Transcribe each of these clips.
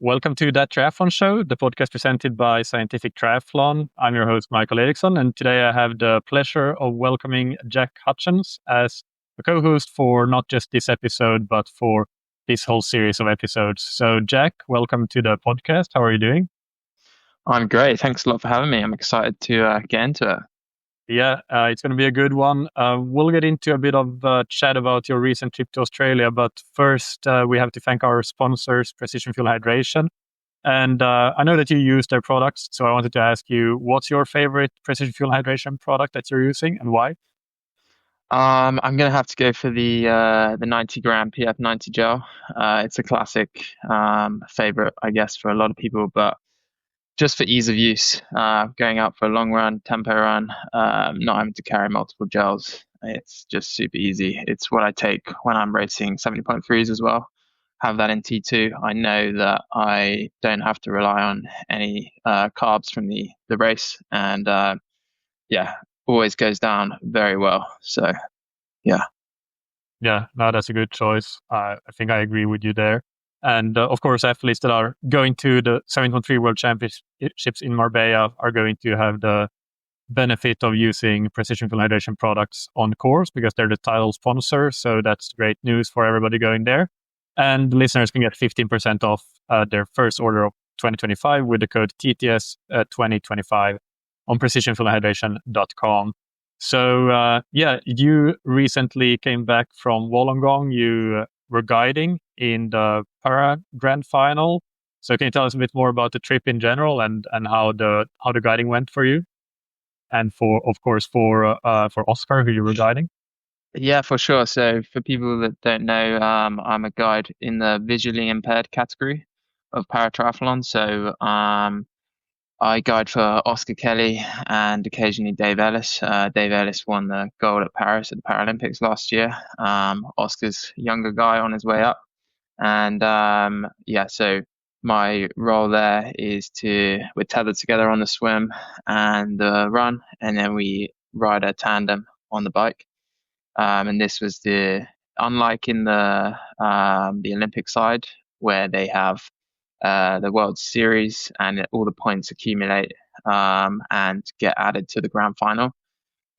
Welcome to That Triathlon Show, the podcast presented by Scientific Triathlon. I'm your host, Mikael Eriksson, and today I have the pleasure of welcoming Jack Hutchens as a co-host for not just this episode, but for this whole series of episodes. So, Jack, welcome to the podcast. How are you doing? I'm great. Thanks a lot for having me. I'm excited to get into it. Yeah, it's going to be a good one. We'll get into a bit of chat about your recent trip to Australia, but first we have to thank our sponsors, Precision Fuel Hydration. And I know that you use their products, so I wanted to ask you, what's your favorite Precision Fuel Hydration product that you're using and why? I'm gonna have to go for the 90 gram PF90 gel. It's a classic favorite, I guess, for a lot of people, but just for ease of use, going out for a long run, tempo run, not having to carry multiple gels. It's just super easy. It's what I take when I'm racing 70.3s as well. Have that in T2. I know that I don't have to rely on any carbs from the race, and yeah, always goes down very well. So yeah. Yeah, no, that's a good choice. I think I agree with you there. And of course, athletes that are going to the 7.3 World Championships in Marbella are going to have the benefit of using Precision Fuel Hydration products on course because they're the title sponsor. So that's great news for everybody going there. And listeners can get 15% off their first order of 2025 with the code TTS 2025 on precisionfuelhydration.com. So, you recently came back from Wollongong. You were guiding in the Para Grand Final. So, can you tell us a bit more about the trip in general and how the guiding went for you, and for Oscar, who you were guiding? Yeah, for sure. So for people that don't know, I'm a guide in the visually impaired category of paratriathlon. So I guide for Oscar Kelly and occasionally Dave Ellis. Dave Ellis won the gold at Paris at the Paralympics last year. Oscar's younger guy on his way up. And so my role there is we're tethered together on the swim and the run, and then we ride a tandem on the bike. And this was unlike in the Olympic side where they have the World Series and all the points accumulate and get added to the grand final.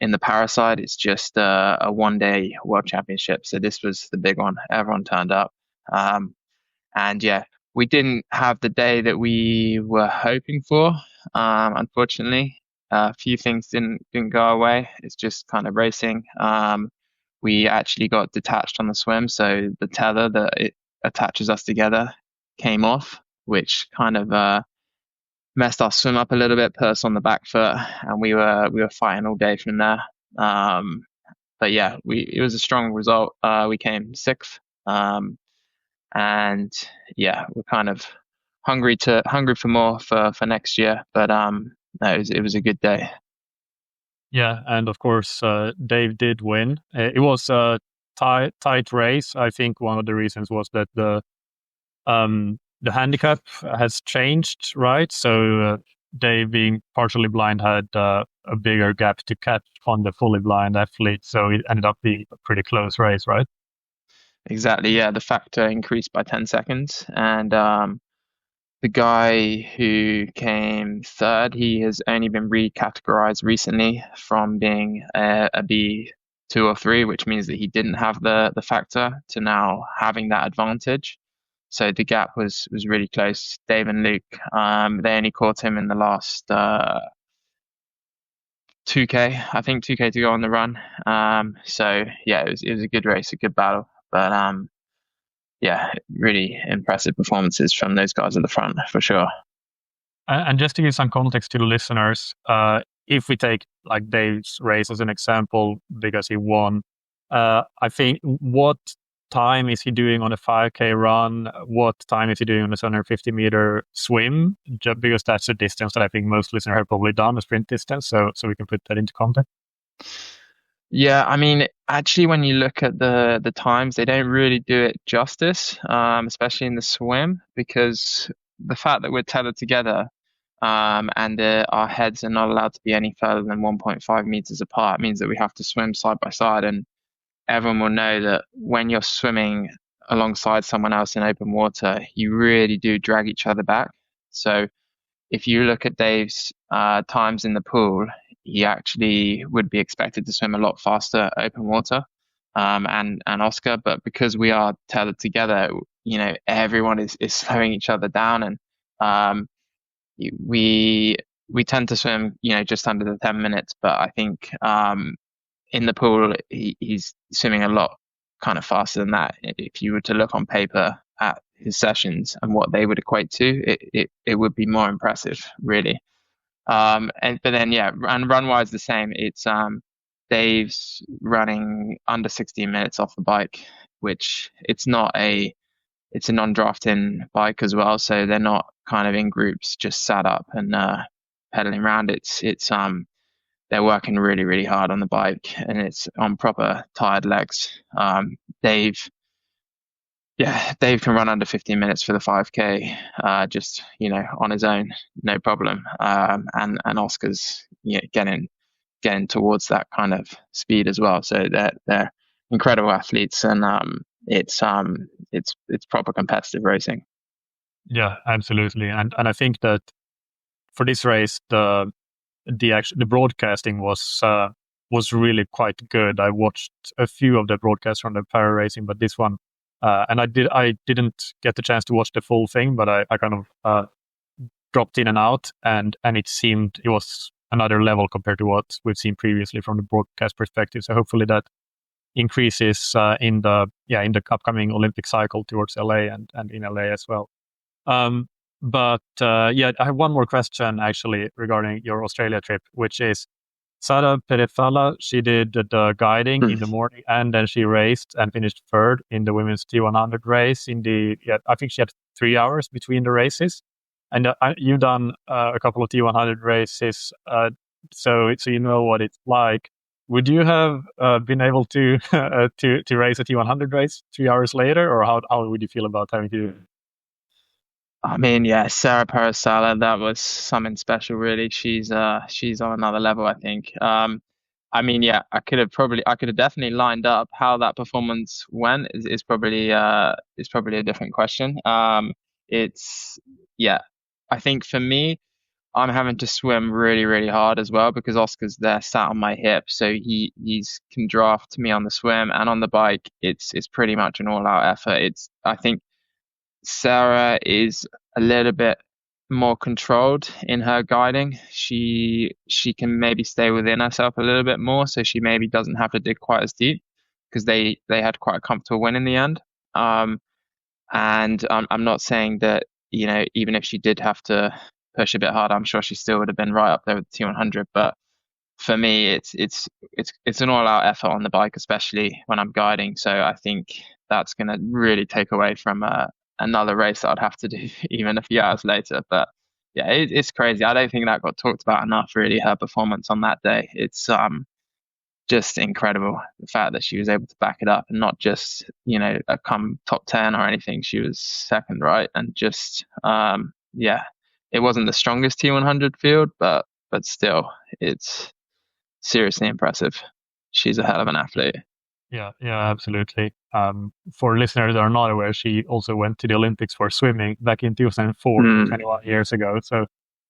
In the para side, it's just a one-day World Championship. So this was the big one. Everyone turned up. And yeah, we didn't have the day that we were hoping for. Unfortunately, a few things didn't go our way. It's just kind of racing. We actually got detached on the swim, so the tether that it attaches us together came off, which kind of messed our swim up a little bit, put us on the back foot, and we were fighting all day from there. But yeah, it was a strong result. We came sixth, and yeah, we're kind of hungry for more for next year. But no, it was a good day. Yeah, and of course, Dave did win. It was a tight race. I think one of the reasons was that the handicap has changed, right? So Dave, being partially blind, had a bigger gap to catch on the fully blind athlete. So it ended up being a pretty close race, right? Exactly. Yeah, the factor increased by 10 seconds, and the guy who came third, he has only been recategorized recently from being a B2 or 3, which means that he didn't have the factor, to now having that advantage. So the gap was really close. Dave and Luke, they only caught him in the last 2K, I think 2K to go on the run. So yeah, it was a good race, a good battle. But yeah, really impressive performances from those guys at the front for sure. And just to give some context to the listeners, if we take like Dave's race as an example, because he won, I think what time is he doing on a 5K run? What time is he doing on a 750-meter swim? Just because that's a distance that I think most listeners have probably done, a sprint distance. So we can put that into context. Yeah, I mean, actually, when you look at the times, they don't really do it justice, especially in the swim, because the fact that we're tethered together, and our heads are not allowed to be any further than 1.5 meters apart means that we have to swim side by side, and everyone will know that when you're swimming alongside someone else in open water, you really do drag each other back. So if you look at Dave's times in the pool, he actually would be expected to swim a lot faster open water, and Oscar. But because we are tethered together, everyone is slowing each other down, and um, we we tend to swim, just under the 10 minutes. But I think in the pool, he's swimming a lot kind of faster than that. If you were to look on paper at his sessions and what they would equate to, it would be more impressive, really. But then and run wise the same. It's Dave's running under 16 minutes off the bike, which it's a non-drafting bike as well, so they're not kind of in groups just sat up and pedaling around. It's they're working really, really hard on the bike, and it's on proper tired legs. Dave can run under 15 minutes for the 5K, just on his own, no problem. And Oscar's getting towards that kind of speed as well. So they're incredible athletes, and it's proper competitive racing. Yeah, absolutely. And I think that for this race, the broadcasting was really quite good. I watched a few of the broadcasts from the para racing, but this one, and I didn't get the chance to watch the full thing, but I kind of dropped in and out, and it was another level compared to what we've seen previously from the broadcast perspective. So hopefully that increases in the upcoming Olympic cycle towards LA and in LA as well. But I have one more question actually regarding your Australia trip, which is Sara Perefalla. She did the guiding in the morning, and then she raced and finished third in the women's T100 race. I think she had 3 hours between the races. And you've done a couple of T100 races, so you know what it's like. Would you have been able to to race a T100 race 3 hours later, or how would you feel about having to? I mean, Sara Perefalla, that was something special, really. She's on another level, I think. I mean, I could have definitely lined up. How that performance went is probably a different question. I think for me, I'm having to swim really, really hard as well, because Oscar's there sat on my hip, so he's can draft me on the swim and on the bike. It's pretty much an all out effort. I think Sarah is a little bit more controlled in her guiding. She can maybe stay within herself a little bit more, so she maybe doesn't have to dig quite as deep, because they had quite a comfortable win in the end. And I'm not saying that even if she did have to push a bit harder, I'm sure she still would have been right up there with the T100. But for me, it's an all-out effort on the bike, especially when I'm guiding. So I think that's going to really take away from another race that I'd have to do even a few hours later. But it's crazy. I don't think that got talked about enough, really, her performance on that day. It's just incredible, the fact that she was able to back it up and not just come top 10 or anything. She was second, right? And just it wasn't the strongest T100 field, but still, it's seriously impressive. She's a hell of an athlete. Yeah, absolutely. For listeners that are not aware, she also went to the Olympics for swimming back in 2004, 21 years ago. So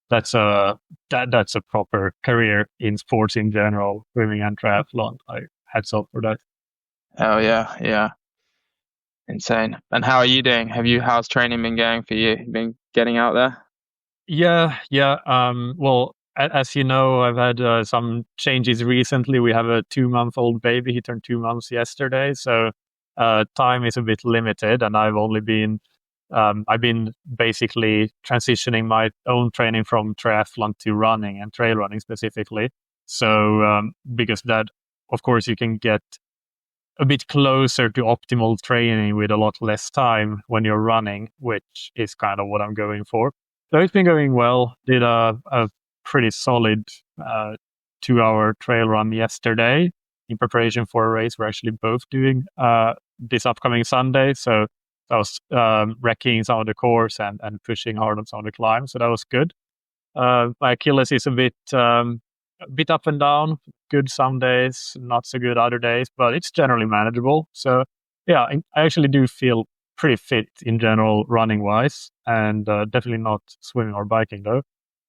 that's a proper career in sports in general, swimming and triathlon. Hats off for that. Oh yeah, insane. And how are you doing? How's training been going for you? Been getting out there? Yeah. Well, as you know, I've had some changes recently. We have a 2-month-old baby. He turned 2 months yesterday, so time is a bit limited, and I've been basically transitioning my own training from triathlon to running and trail running specifically. So because that, of course, you can get a bit closer to optimal training with a lot less time when you're running, which is kind of what I'm going for. So it's been going well. Did a pretty solid 2-hour trail run yesterday in preparation for a race we're actually both doing this upcoming Sunday. So I was wrecking some of the course and pushing hard on some of the climbs. So that was good. My Achilles is a bit up and down. Good some days, not so good other days, but it's generally manageable. So yeah, I actually do feel pretty fit in general, running wise, and definitely not swimming or biking though.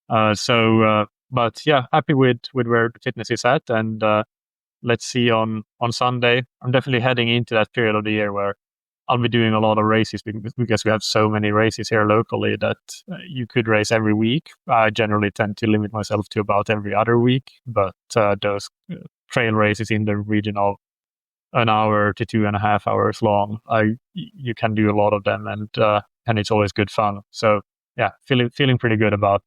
But yeah, happy with where the fitness is at, and let's see on Sunday. I'm definitely heading into that period of the year where I'll be doing a lot of races because we have so many races here locally that you could race every week. I generally tend to limit myself to about every other week, but those trail races in the region of an hour to 2.5 hours long, you can do a lot of them, and it's always good fun. So yeah, feeling pretty good about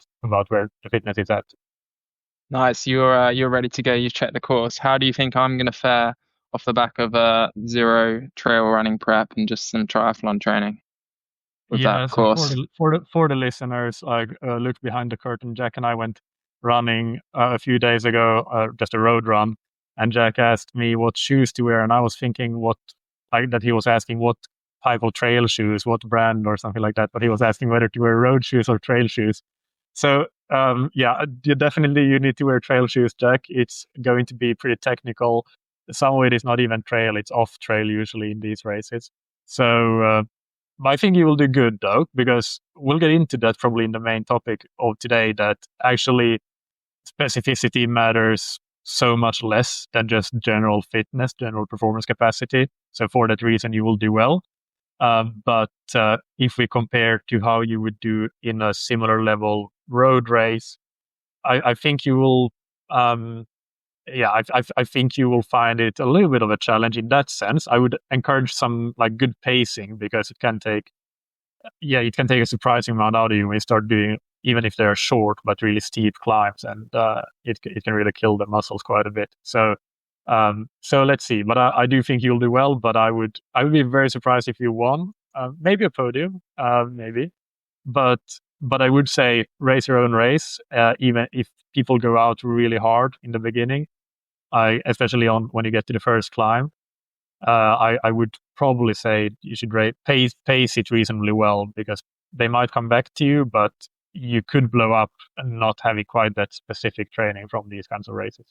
where the fitness is at. Nice. You're ready to go. You've checked the course. How do you think I'm going to fare off the back of zero trail running prep and just some triathlon training with Yeah, that so course? for the listeners, like look behind the curtain. Jack and I went running a few days ago, just a road run, and Jack asked me what shoes to wear, and I was thinking that he was asking what type of trail shoes, what brand or something like that, but he was asking whether to wear road shoes or trail shoes. So yeah, you need to wear trail shoes, Jack. It's going to be pretty technical. Some of it is not even trail; it's off trail usually in these races. So. But I think you will do good though, because we'll get into that probably in the main topic of today, that actually specificity matters so much less than just general fitness, general performance capacity. So for that reason, you will do well. But if we compare to how you would do in a similar level road race, I think you will, yeah, I think you will find it a little bit of a challenge in that sense. I would encourage some like good pacing, because it can take a surprising amount out of you when you start doing, even if they're short but really steep climbs, and it can really kill the muscles quite a bit. So let's see. But I do think you'll do well. But I would be very surprised if you won. Maybe a podium, maybe. But I would say race your own race. Even if people go out really hard in the beginning, especially on when you get to the first climb. I would probably say you should pace it reasonably well, because they might come back to you, but you could blow up and not having quite that specific training from these kinds of races.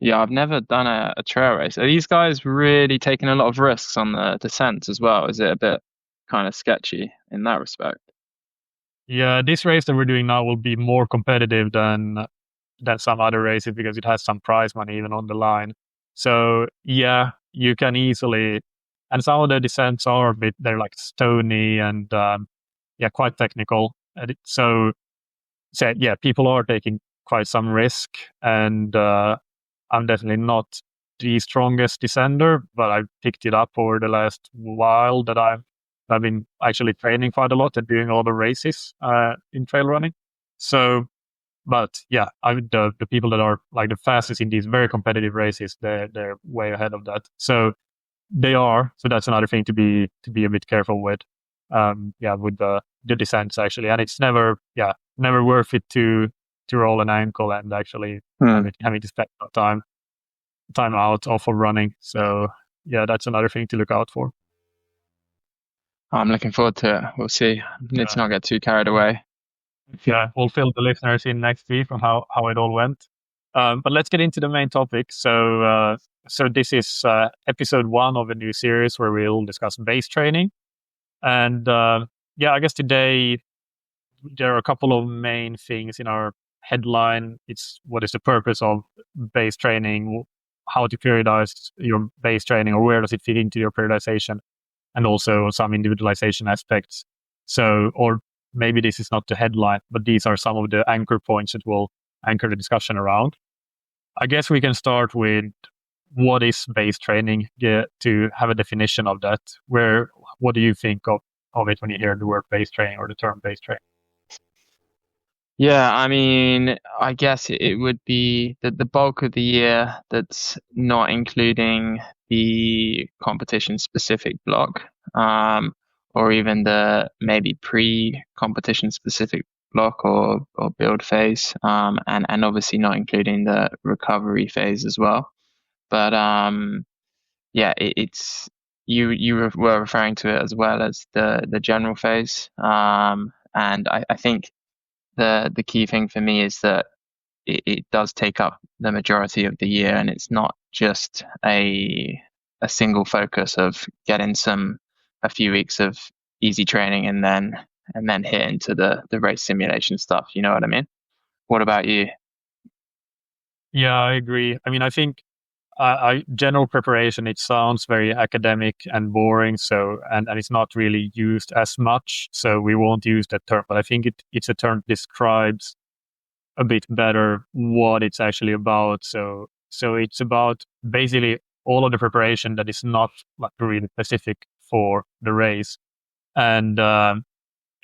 Yeah, I've never done a trail race. Are these guys really taking a lot of risks on the descents as well? Is it a bit kind of sketchy in that respect? Yeah, this race that we're doing now will be more competitive than some other races, because it has some prize money even on the line. So yeah, you can easily, and some of the descents are they're like stony and yeah, quite technical. So yeah, people are taking quite some risk, and I'm definitely not the strongest descender, but I've picked it up over the last while that I've been actually training quite a lot and doing a lot of races in trail running. So, but yeah, the people that are like the fastest in these very competitive races, they're way ahead of that. So they are. So that's another thing to be a bit careful with. Yeah, with the descents actually, and it's never worth it to roll an ankle and actually having to spend time out off of running. So yeah, that's another thing to look out for. I'm looking forward to it. We'll see. Need to not get too carried away. Yeah, we'll fill the listeners in next week on how it all went. But let's get into the main topic. So this is episode 1 of a new series where we'll discuss base training. And yeah, I guess today there are a couple of main things in our headline. It's what is the purpose of base training, how to periodize your base training, or where does it fit into your periodization, and also some individualization aspects. So, or maybe this is not the headline, but these are some of the anchor points that will anchor the discussion around. I guess we can start with what is base training, to have a definition of that. What do you think of it when you hear the word base training or the term base training? Yeah, I mean, I guess it would be the bulk of the year that's not including the competition specific block, or even the maybe pre-competition specific block or build phase, and obviously not including the recovery phase as well. But yeah, it's were referring to it as well as the general phase, and I think the key thing for me is that it does take up the majority of the year, and it's not just a a single focus of getting a few weeks of easy training and then hit into the race simulation stuff. You know what I mean? What about you? Yeah, I agree. I mean, I think general preparation, it sounds very academic and boring. So, and it's not really used as much. So we won't use that term, but I think it's a term that describes a bit better what it's actually about. So it's about basically all of the preparation that is not like really specific for the race. And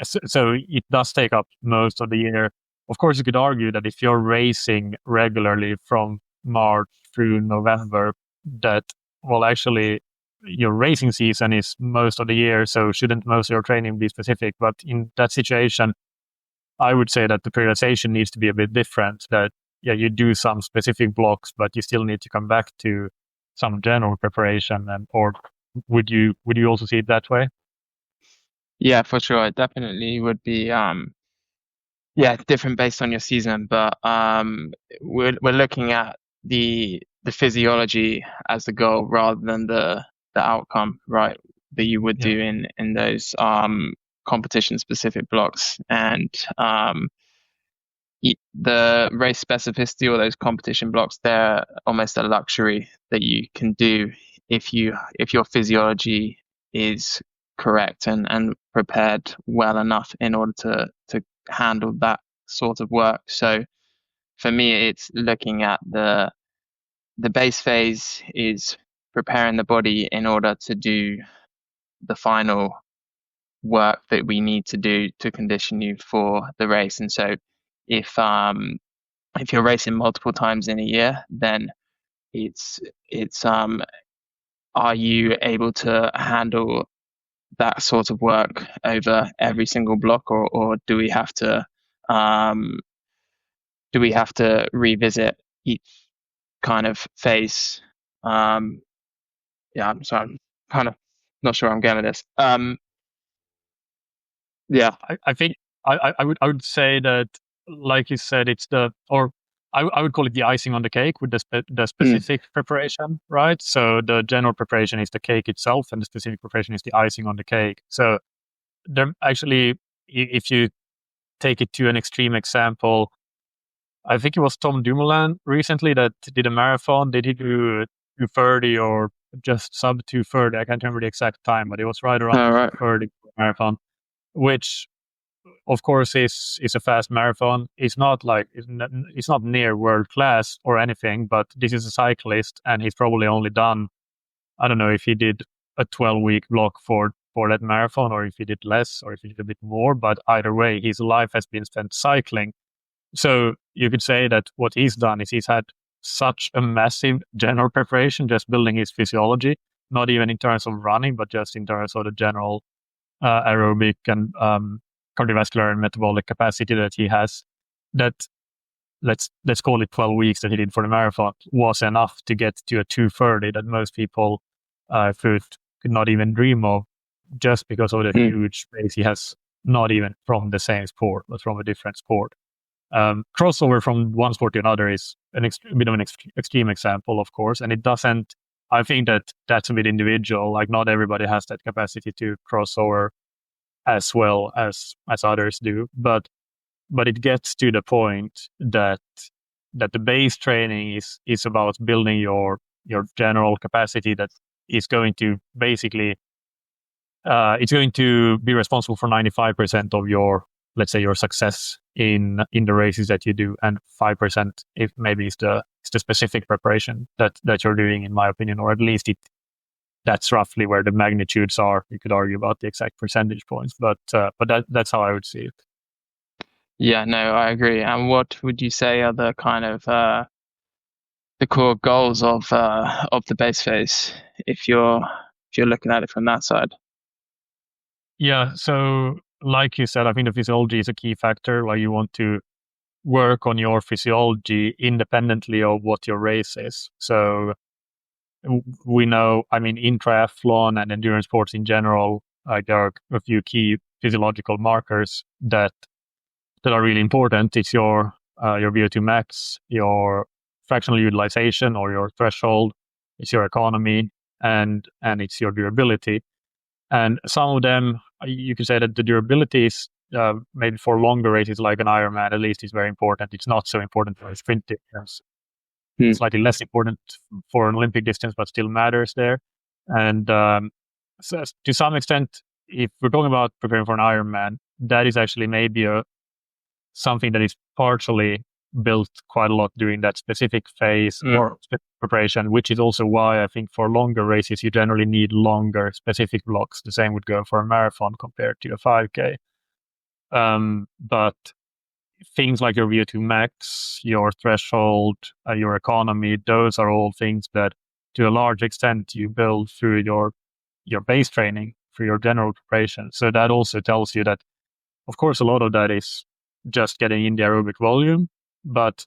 so it does take up most of the year. Of course, you could argue that if you're racing regularly from March through November, that, well, actually, your racing season is most of the year, so shouldn't most of your training be specific? But in that situation, I would say that the periodization needs to be a bit different. That, yeah, you do some specific blocks, but you still need to come back to some general preparation. And or would you also see it that way? Yeah, for sure. It definitely would be yeah, different based on your season, but we're looking at the physiology as the goal rather than the outcome, right? That you would Yeah. do in those competition specific blocks. And the race specificity or those competition blocks, they're almost a luxury that you can do if your physiology is correct and prepared well enough in order to handle that sort of work. So for me, it's looking at the base phase is preparing the body in order to do the final work that we need to do to condition you for the race. And so if you're racing multiple times in a year, then it's are you able to handle that sort of work over every single block, or um, do we have to revisit each kind of phase? Yeah, I'm sorry, I'm kind of not sure I'm getting at this. Yeah. I think I would say that, like you said, it's I would call it the icing on the cake with the Mm. specific preparation, right? So the general preparation is the cake itself, and the specific preparation is the icing on the cake. So there actually, if you take it to an extreme example, I think it was Tom Dumoulin recently that did a marathon. Did he do 2:30 or just sub 2:30? I can't remember the exact time, but it was right around All right. 2:30 marathon, which of course is a fast marathon. It's not near world class or anything, but this is a cyclist, and he's probably only done, I don't know if he did a 12-week block for that marathon, or if he did less, or if he did a bit more, but either way, his life has been spent cycling. So you could say that what he's done is he's had such a massive general preparation, just building his physiology, not even in terms of running, but just in terms of the general aerobic and cardiovascular and metabolic capacity that he has. That, let's call it 12 weeks that he did for the marathon, was enough to get to a 2:30 that most people could not even dream of, just because of the Mm. huge pace he has, not even from the same sport, but from a different sport. Crossover from one sport to another is a bit of an extreme example, of course, and it doesn't. I think that's a bit individual. Like, not everybody has that capacity to cross over as well as others do, but it gets to the point that the base training is about building your general capacity that is going to basically it's going to be responsible for 95% of your, let's say, your success in the races that you do, and 5% if maybe is the specific preparation that you're doing, in my opinion, or at least that's roughly where the magnitudes are. You could argue about the exact percentage points, but that's how I would see it. Yeah, no, I agree. And what would you say are the kind of the core goals of the base phase if you're looking at it from that side? Yeah, so like you said, I think the physiology is a key factor, where you want to work on your physiology independently of what your race is. So we know, I mean, in triathlon and endurance sports in general, there are a few key physiological markers that are really important. It's your VO2 max, your fractional utilization or your threshold, it's your economy, and it's your durability. And some of them, you could say that the durability is maybe for longer races like an Ironman, at least, is very important. It's not so important for a sprint distance. Slightly less important for an Olympic distance, but still matters there. And so to some extent, if we're talking about preparing for an Ironman, that is actually maybe something that is partially built quite a lot during that specific phase or preparation, which is also why I think for longer races, you generally need longer specific blocks. The same would go for a marathon compared to a 5K. But things like your VO2 max, your threshold, your economy, those are all things that to a large extent you build through your base training, through your general preparation. So that also tells you that, of course, a lot of that is just getting in the aerobic volume, but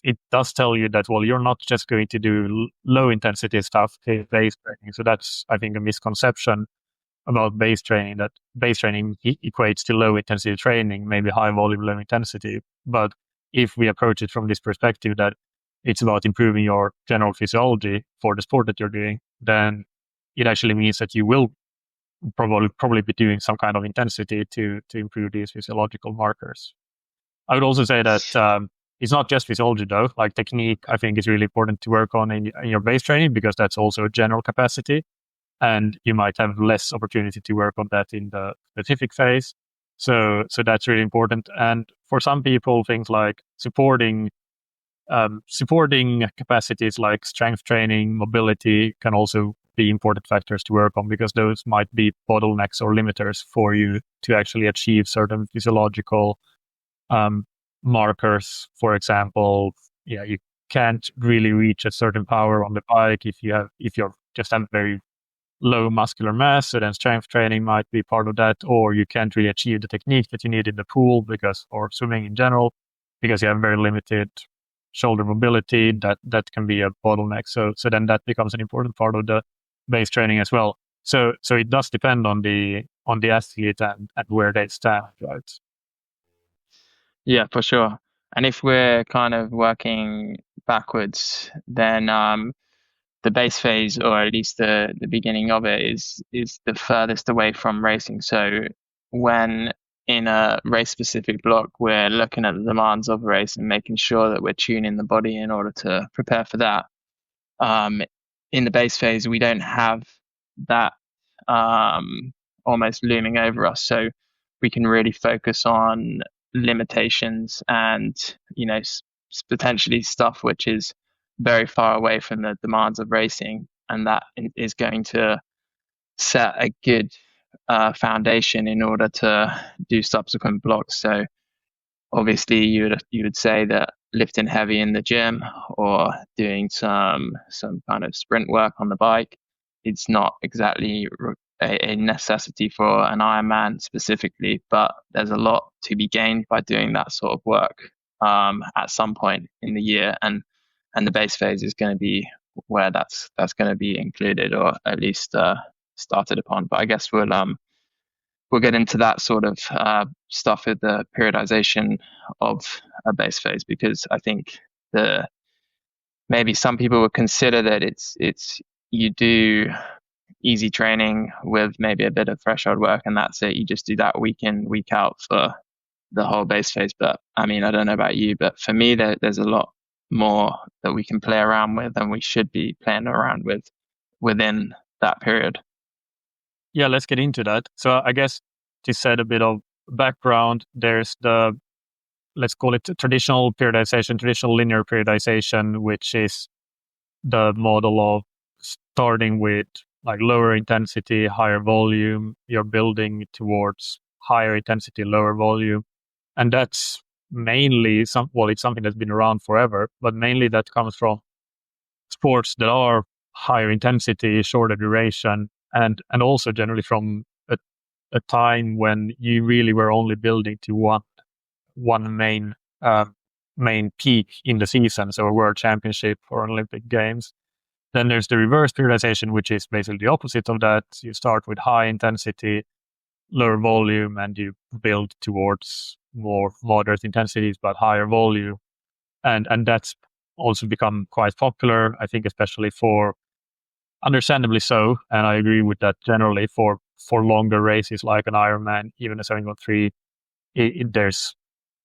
it does tell you that, well, you're not just going to do low intensity stuff to base training. So that's, I think, a misconception about base training, that base training equates to low intensity training, maybe high volume, low intensity. But if we approach it from this perspective that it's about improving your general physiology for the sport that you're doing, then it actually means that you will probably be doing some kind of intensity to improve these physiological markers. I would also say that it's not just physiology though. Like technique, I think is really important to work on in your base training, because that's also a general capacity, and you might have less opportunity to work on that in the specific phase. So that's really important. And for some people, things like supporting capacities like strength training, mobility can also be important factors to work on, because those might be bottlenecks or limiters for you to actually achieve certain physiological markers. For example, you can't really reach a certain power on the bike if you just have very low muscular mass, so then strength training might be part of that, or you can't really achieve the technique that you need in the pool or swimming in general, because you have very limited shoulder mobility. That can be a bottleneck. So then that becomes an important part of the base training as well. So it does depend on the athlete and where they stand, right? Yeah, for sure. And if we're kind of working backwards, then the base phase, or at least the beginning of it, is the furthest away from racing. So when in a race specific block, we're looking at the demands of a race and making sure that we're tuning the body in order to prepare for that. In the base phase, we don't have that almost looming over us, so we can really focus on limitations and potentially stuff which is very far away from the demands of racing, and that is going to set a good foundation in order to do subsequent blocks. So obviously you would say that lifting heavy in the gym or doing some kind of sprint work on the bike, it's not exactly a necessity for an Ironman specifically, but there's a lot to be gained by doing that sort of work at some point in the year, and the base phase is going to be where that's going to be included, or at least started upon. But I guess we'll get into that sort of stuff with the periodization of a base phase, because I think maybe some people would consider that it's you do easy training with maybe a bit of threshold work, and that's it. You just do that week in, week out for the whole base phase. But I mean, I don't know about you, but for me, there's a lot more that we can play around with, and we should be playing around with within that period. Yeah, let's get into that. So I guess to set a bit of background, there's let's call it traditional periodization, traditional linear periodization, which is the model of starting with like lower intensity, higher volume. You're building towards higher intensity, lower volume. And that's mainly it's something that's been around forever, but mainly that comes from sports that are higher intensity, shorter duration, and also generally from a time when you really were only building to one main peak in the season, so a world championship or Olympic Games. Then there's the reverse periodization, which is basically the opposite of that. You start with high intensity, lower volume, and you build towards more moderate intensities but higher volume. And that's also become quite popular, I think, especially for understandably so, and I agree with that generally for longer races like an Ironman, even a 713. There's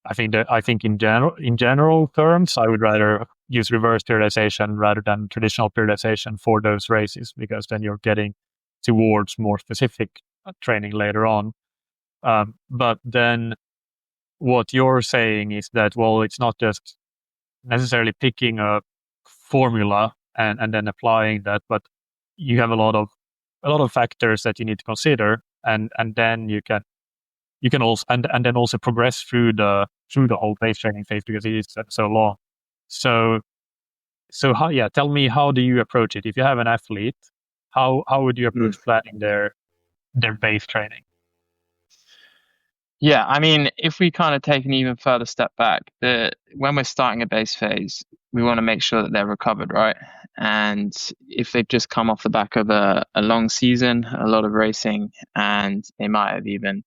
I think in general terms, I would rather use reverse periodization rather than traditional periodization for those races, because then you're getting towards more specific training later on. But then what you're saying is that, well, it's not just necessarily picking a formula and then applying that, but you have a lot of factors that you need to consider, and then you can also and then also progress through the whole base training phase, because it is so long. So how, tell me, how do you approach it if you have an athlete? How would you approach planning their base training? Yeah, I mean, if we kind of take an even further step back, when we're starting a base phase, we want to make sure that they're recovered, right? And if they've just come off the back of a long season, a lot of racing, and they might have even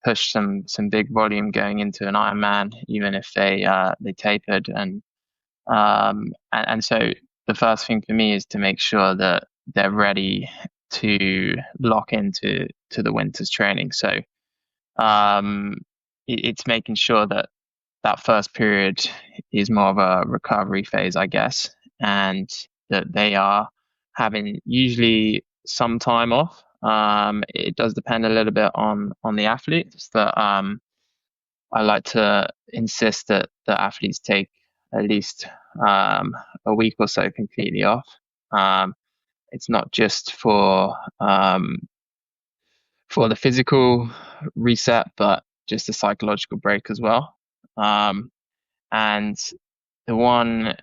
pushed some big volume going into an Ironman, even if they tapered, and so the first thing for me is to make sure that they're ready to lock into the winter's training. So it's making sure that first period is more of a recovery phase, I guess, and that they are having usually some time off. It does depend a little bit on the athletes. That I like to insist that the athletes take at least a week or so completely off. It's not just for the physical reset, but just a psychological break as well. And the one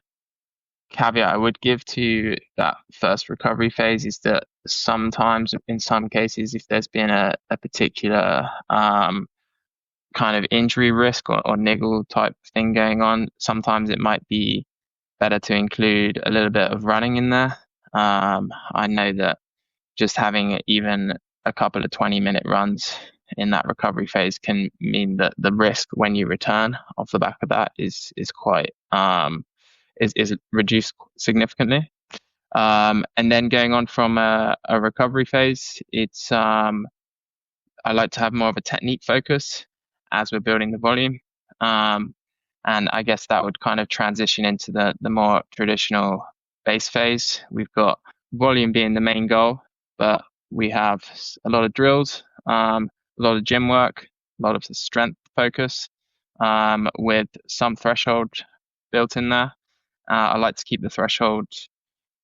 caveat I would give to that first recovery phase is that sometimes, in some cases, if there's been a particular kind of injury risk or niggle type thing going on, sometimes it might be better to include a little bit of running in there. I know that just having even a couple of 20-minute runs in that recovery phase can mean that the risk when you return off the back of that is quite is reduced significantly. And then going on from a recovery phase, it's I like to have more of a technique focus as we're building the volume. And I guess that would kind of transition into the more traditional base phase. We've got volume being the main goal, but we have a lot of drills, a lot of gym work, a lot of strength focus, with some threshold built in there. I like to keep the threshold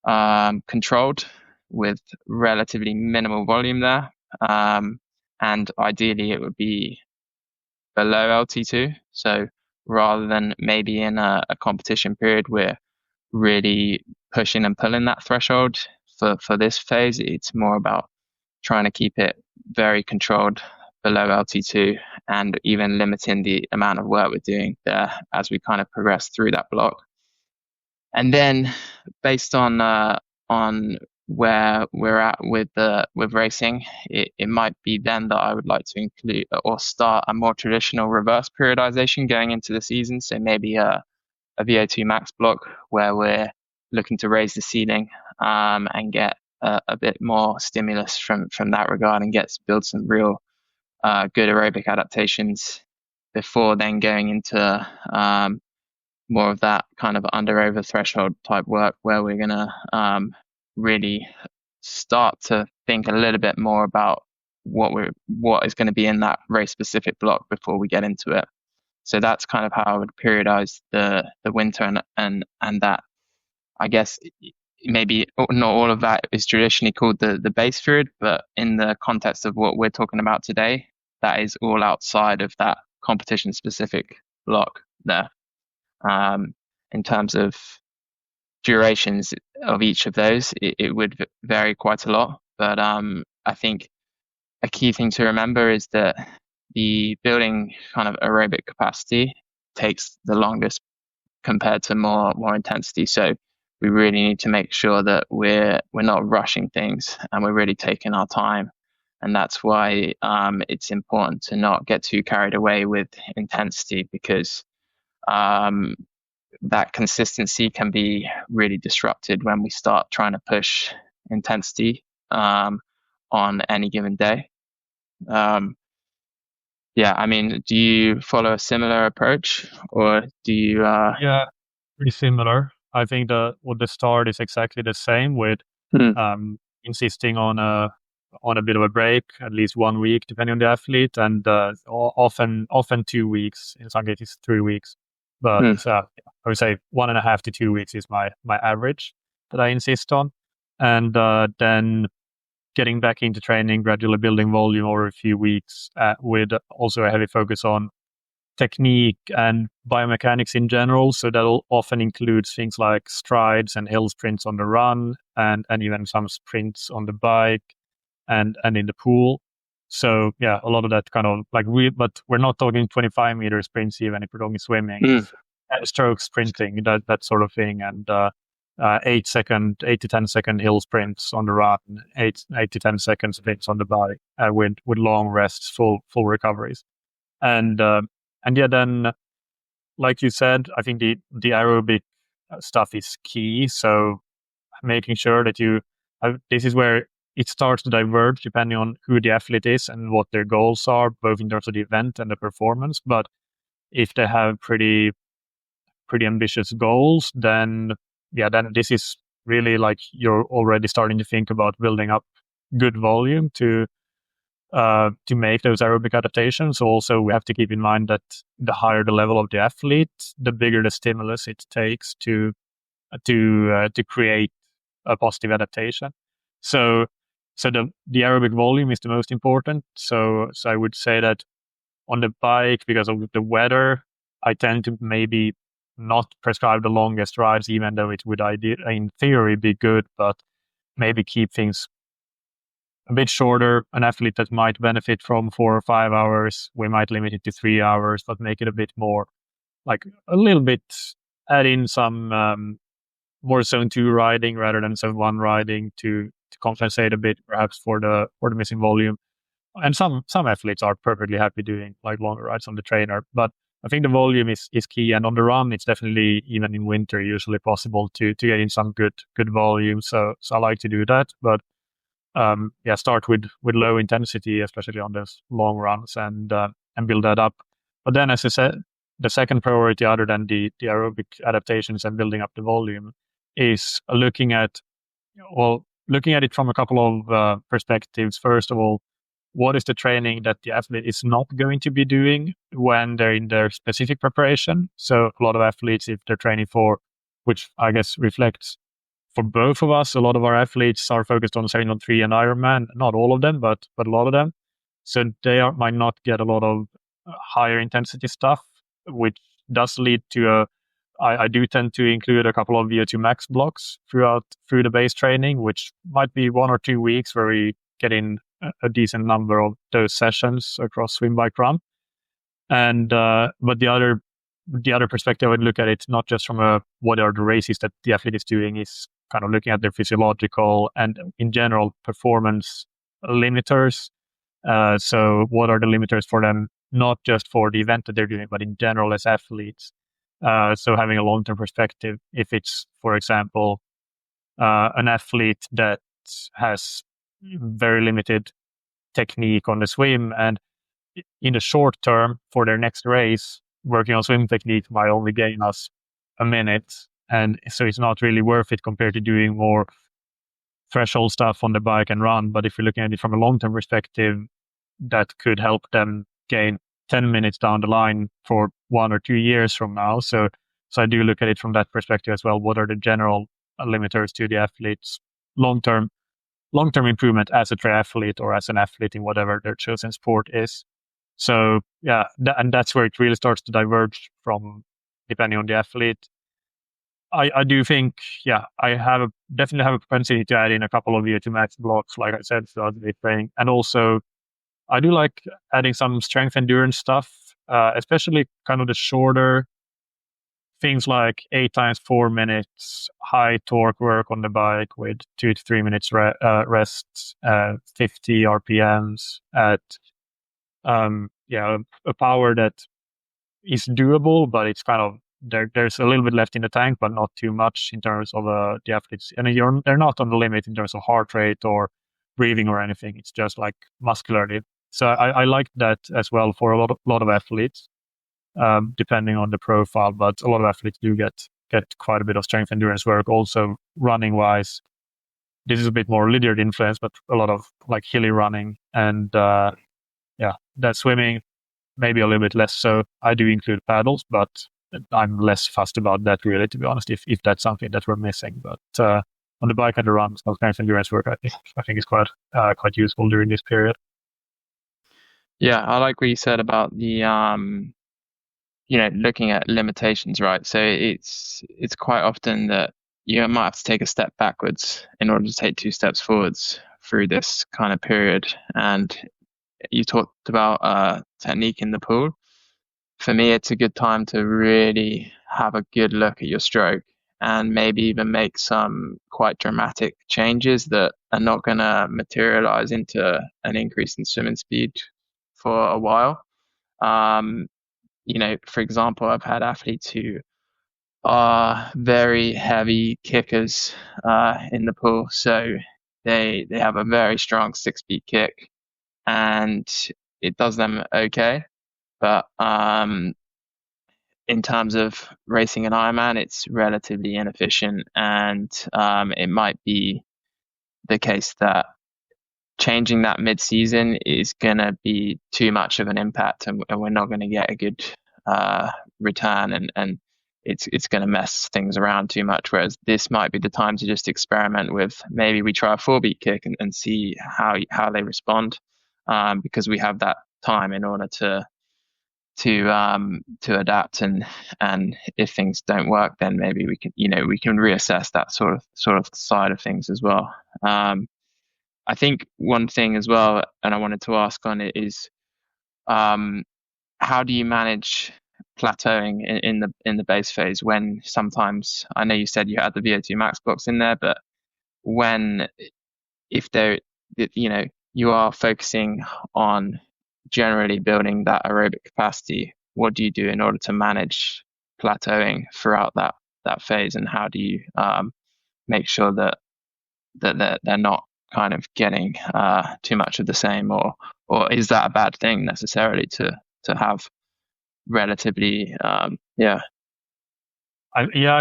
controlled with relatively minimal volume there. And ideally it would be below LT2. So rather than maybe in a competition period, we're really pushing and pulling that threshold for this phase. It's more about trying to keep it very controlled below LT2 and even limiting the amount of work we're doing there as we kind of progress through that block. And then based on where we're at with racing, it might be then that I would like to include or start a more traditional reverse periodization going into the season. So maybe a VO2 max block where we're looking to raise the ceiling and get a bit more stimulus from that regard and build some real good aerobic adaptations before then going into more of that kind of under over threshold type work where we're going to really start to think a little bit more about what is going to be in that race specific block before we get into it. So that's kind of how I would periodize the winter, and that, I guess, maybe not all of that is traditionally called the base period, but in the context of what we're talking about today, that is all outside of that competition specific block there. In terms of durations of each of those, it would vary quite a lot. But I think a key thing to remember is that the building kind of aerobic capacity takes the longest compared to more intensity. So we really need to make sure that we're not rushing things and we're really taking our time. And that's why it's important to not get too carried away with intensity, because that consistency can be really disrupted when we start trying to push intensity on any given day. Yeah, I mean, do you follow a similar approach, or do you? Yeah, pretty similar. I think what the start is exactly the same with Hmm, insisting on a bit of a break, at least 1 week, depending on the athlete, and often 2 weeks, in some cases 3 weeks. But hmm, I would say 1.5 to 2 weeks is my average that I insist on, and then getting back into training, gradually building volume over a few weeks, with also a heavy focus on technique and biomechanics in general. So that often includes things like strides and hill sprints on the run, and even some sprints on the bike and in the pool. So yeah, a lot of that kind of like but we're not talking 25-meter sprints even if we're talking swimming. hmm, It's stroke sprinting, that sort of thing, and 8 to 10 second hill sprints on the run, 8 to 10 seconds sprints on the bike, with long rests, full recoveries, and yeah, then like you said, I think the aerobic stuff is key. So making sure that this is where it starts to diverge depending on who the athlete is and what their goals are, both in terms of the event and the performance. But if they have pretty ambitious goals, then yeah, then this is really like you're already starting to think about building up good volume to make those aerobic adaptations. Also, we have to keep in mind that the higher the level of the athlete, the bigger the stimulus it takes to create a positive adaptation. So the aerobic volume is the most important. So I would say that on the bike, because of the weather, I tend to maybe not prescribe the longest rides, even though it would in theory be good, but maybe keep things a bit shorter. An athlete that might benefit from 4 or 5 hours, we might limit it to 3 hours, but make it a bit more, like a little bit, add in some more zone 2 riding rather than zone 1 riding to compensate a bit perhaps for the missing volume. And some athletes are perfectly happy doing like longer rides on the trainer, but I think the volume is key. And on the run, it's definitely, even in winter, usually possible to get in some good volume. So I like to do that, but yeah, start with low intensity, especially on those long runs, and build that up. But then, as I said, the second priority, other than the aerobic adaptations and building up the volume, is looking at it from a couple of perspectives. First of all, what is the training that the athlete is not going to be doing when they're in their specific preparation? So a lot of athletes, if they're training for, which I guess reflects for both of us, a lot of our athletes are focused on 713 and Ironman. Not all of them, but a lot of them. So might not get a lot of higher intensity stuff, which does lead to I do tend to include a couple of VO2 max blocks through the base training, which might be 1 or 2 weeks where we get in a decent number of those sessions across swim, bike, run. And but the other perspective, I would look at it not just from what are the races that the athlete is doing, is kind of looking at their physiological and in general performance limiters. So what are the limiters for them, not just for the event that they're doing, but in general as athletes. So having a long-term perspective, if it's, for example, an athlete that has very limited technique on the swim, and in the short term for their next race, working on swim technique might only gain us a minute. And so it's not really worth it compared to doing more threshold stuff on the bike and run. But if you're looking at it from a long-term perspective, that could help them gain 10 minutes down the line for 1 or 2 years from now. So I do look at it from that perspective as well. What are the general limiters to the athletes' long-term improvement as a triathlete or as an athlete in whatever their chosen sport is? So yeah, and that's where it really starts to diverge from depending on the athlete. I do think, yeah, definitely have a propensity to add in a couple of VO2 max blocks, like I said, throughout the training. And also, I do like adding some strength endurance stuff, especially kind of the shorter things like 8 times 4 minutes, high torque work on the bike with 2 to 3 minutes rests, 50 RPMs at a power that is doable, but it's kind of there's a little bit left in the tank, but not too much in terms of the athletes. And they're not on the limit in terms of heart rate or breathing or anything. It's just like muscularly. So I like that as well for a lot of athletes, depending on the profile. But a lot of athletes do get quite a bit of strength endurance work. Also running wise, this is a bit more Lydiard influence, but a lot of like hilly running and that swimming maybe a little bit less so. I do include paddles, but I'm less fussed about that really, to be honest, if that's something that we're missing. But on the bike and the run, some strength endurance work I think is quite useful during this period. Yeah, I like what you said about the looking at limitations, right? So it's quite often that you might have to take a step backwards in order to take two steps forwards through this kind of period. And you talked about technique in the pool. For me, it's a good time to really have a good look at your stroke and maybe even make some quite dramatic changes that are not going to materialize into an increase in swimming speed for a while. For example, I've had athletes who are very heavy kickers in the pool, so they have a very strong 6-beat kick, and it does them okay. But in terms of racing an Ironman, it's relatively inefficient, and it might be the case that changing that mid-season is going to be too much of an impact, and we're not going to get a good return, and it's going to mess things around too much. Whereas this might be the time to just experiment with, maybe we try a 4-beat kick and see how they respond, because we have that time in order to adapt, and if things don't work, then maybe we can reassess that sort of side of things as well. I think one thing as well, and I wanted to ask on it, is how do you manage plateauing in the base phase, when sometimes, I know you said you had the VO2 max box in there, but if you are focusing on generally building that aerobic capacity, what do you do in order to manage plateauing throughout that phase, and how do you make sure that they're not kind of getting too much of the same, or is that a bad thing necessarily to have relatively I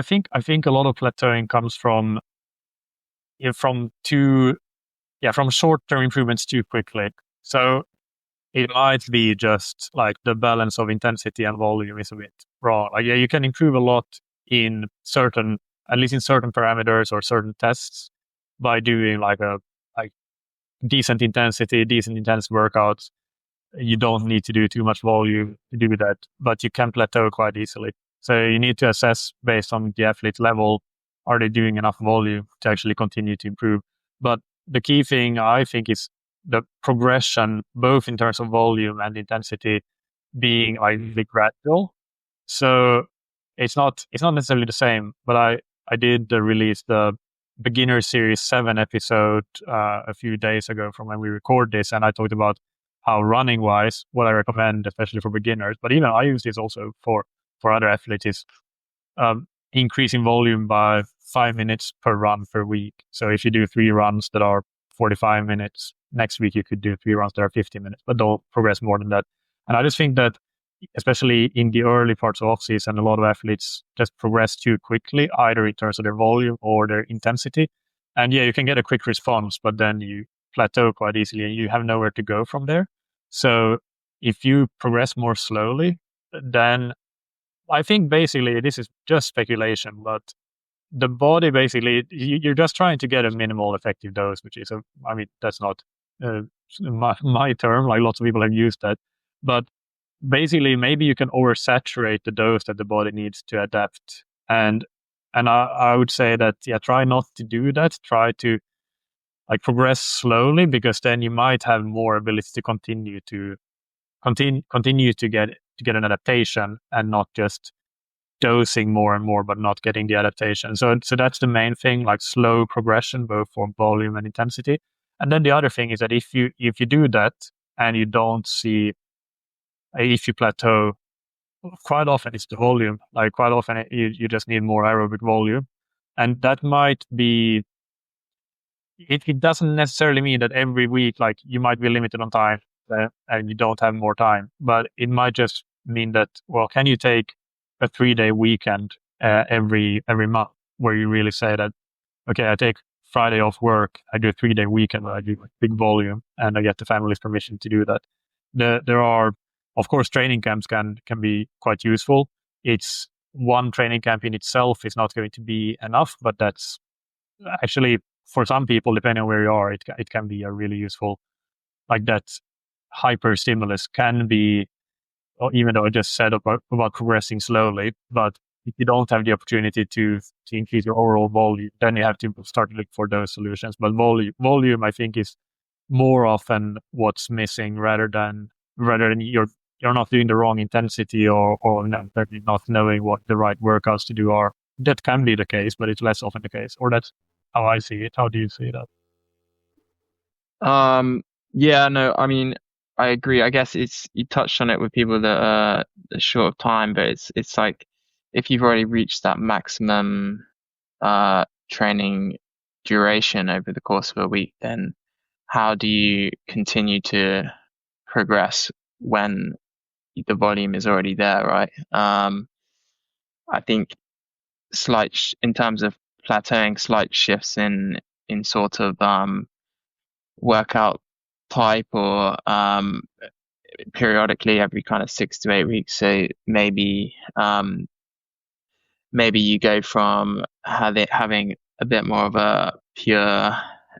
think a lot of plateauing comes from short-term improvements too quickly. So it might be just like the balance of intensity and volume is a bit wrong. Like, you can improve a lot in at least in certain parameters or certain tests, by doing like decent intensity, decent intense workouts. You don't need to do too much volume to do that, but you can plateau quite easily. So you need to assess based on the athlete level, are they doing enough volume to actually continue to improve? But the key thing, I think, is the progression, both in terms of volume and intensity, being like gradual. So it's not necessarily the same, but I did release the Beginner Series 7 episode a few days ago from when we record this, and I talked about how running wise, what I recommend, especially for beginners, but even I use this also for other athletes, is increasing volume by 5 minutes per run per week. So if you do 3 runs that are 45 minutes, next week you could do 3 runs that are 50 minutes, but don't progress more than that. And I just think that, especially in the early parts of off-season, a lot of athletes just progress too quickly, either in terms of their volume or their intensity. And you can get a quick response, but then you plateau quite easily and you have nowhere to go from there. So if you progress more slowly, then I think basically this is just speculation, but the body basically, you're just trying to get a minimal effective dose, which is that's not my term, like lots of people have used that, but basically maybe you can oversaturate the dose that the body needs to adapt. And I would say that, try not to do that. Try to progress slowly, because then you might have more ability to continue to get an adaptation, and not just dosing more and more but not getting the adaptation. So that's the main thing, like slow progression both for volume and intensity. And then the other thing is that if you do that and you don't see, if you plateau quite often it's the volume. Like quite often you just need more aerobic volume, and that might be. It doesn't necessarily mean that every week, like you might be limited on time and you don't have more time, but it might just mean that, well, can you take a 3-day weekend every month where you really say that, okay, I take Friday off work, I do a 3-day weekend where I do like big volume and I get the family's permission to do that. There are, of course, training camps can be quite useful. It's one training camp in itself is not going to be enough, but that's actually for some people, depending on where you are, it can be a really useful, like that hyper stimulus can be, even though I just said about progressing slowly, but if you don't have the opportunity to increase your overall volume, then you have to start to look for those solutions. But volume, I think, is more often what's missing rather than you're not doing the wrong intensity or not knowing what the right workouts to do are. That can be the case, but it's less often the case. Or that's how I see it. How do you see that? Yeah, no, I mean, I agree. I guess you touched on it with people that are short of time, but it's like if you've already reached that maximum training duration over the course of a week, then how do you continue to progress when the volume is already there, right? I think in terms of plateauing, slight shifts in sort of workout type or periodically every kind of 6 to 8 weeks. So maybe you go from having a bit more of a pure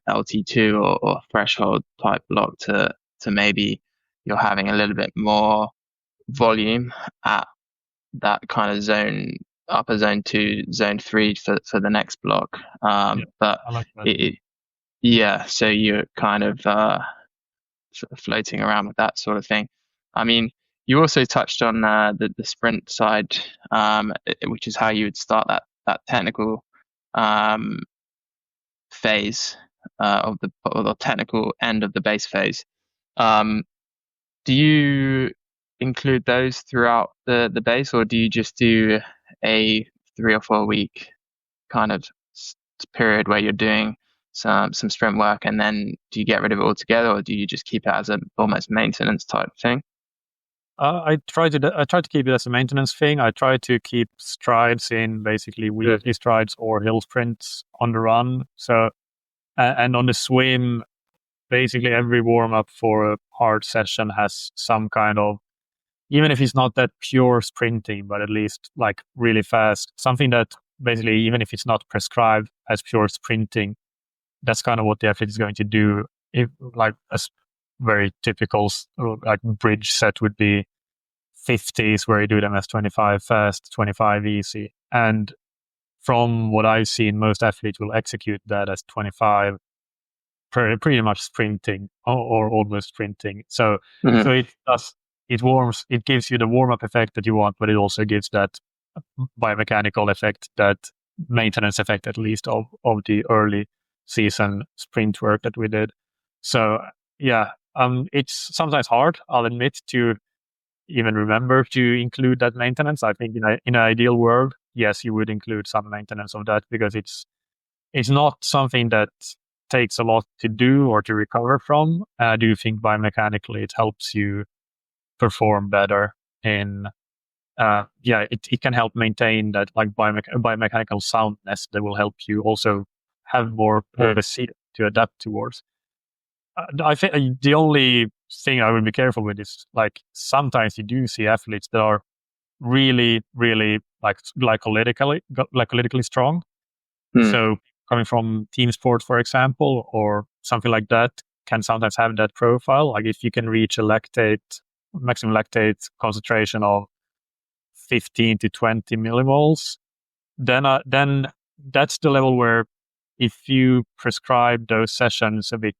LT2 or threshold type block to maybe you're having a little bit more volume at that kind of upper zone 2, zone 3 for the next block. But I like that. yeah, so you're kind of sort of floating around with that sort of thing. I mean, you also touched on the sprint side, which is how you would start that technical um, phase or the technical end of the base phase. Um, do you include those throughout the base, or do you just do a 3 or 4 week kind of period where you're doing some sprint work, and then do you get rid of it altogether, or do you just keep it as a almost maintenance type thing? I try to keep it as a maintenance thing. I try to keep strides in basically weekly strides or hill sprints on the run. So and on the swim, basically every warm up for a hard session has some kind of, even if it's not that pure sprinting, but at least like really fast, something that basically, even if it's not prescribed as pure sprinting, that's kind of what the athlete is going to do. If like a very typical like bridge set would be 50s, where you do them as 25 fast, 25 easy. And from what I've seen, most athletes will execute that as 25 pretty much sprinting or almost sprinting. So so it gives you the warm up effect that you want, but it also gives that biomechanical effect, that maintenance effect at least of the early season sprint work that we did. So yeah, it's sometimes hard, I'll admit, to even remember to include that maintenance. I think in an ideal world, yes, you would include some maintenance of that, because it's not something that takes a lot to do or to recover from. I do think biomechanically it helps you perform better in it can help maintain that like biomechanical soundness that will help you also have more of a seat to adapt towards. I think the only thing I would be careful with is, like, sometimes you do see athletes that are really, really like glycolytically strong. So coming from team sports, for example, or something like that, can sometimes have that profile. Like if you can reach a maximum lactate concentration of 15 to 20 millimoles, then that's the level where if you prescribe those sessions a bit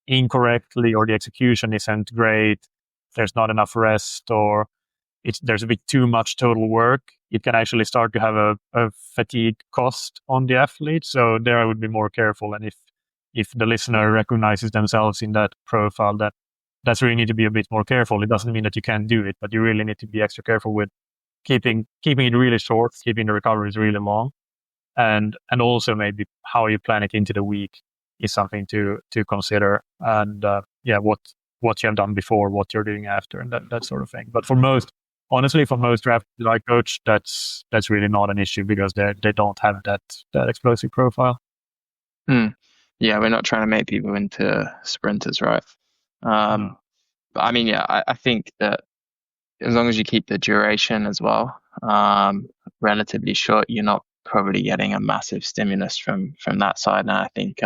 incorrectly, or the execution isn't great, there's not enough rest, or there's a bit too much total work, it can actually start to have a fatigue cost on the athlete. So there I would be more careful. And if the listener recognizes themselves in that profile, that's where you need to be a bit more careful. It doesn't mean that you can't do it, but you really need to be extra careful with keeping it really short, keeping the recoveries really long, and also maybe how you plan it into the week is something to consider. And what you have done before, what you're doing after, and that sort of thing. But honestly, for most triathletes that I coach, that's really not an issue because they don't have that explosive profile. Yeah, we're not trying to make people into sprinters, right? No. But I mean, yeah, I think that as long as you keep the duration as well relatively short, you're not probably getting a massive stimulus from that side. And I think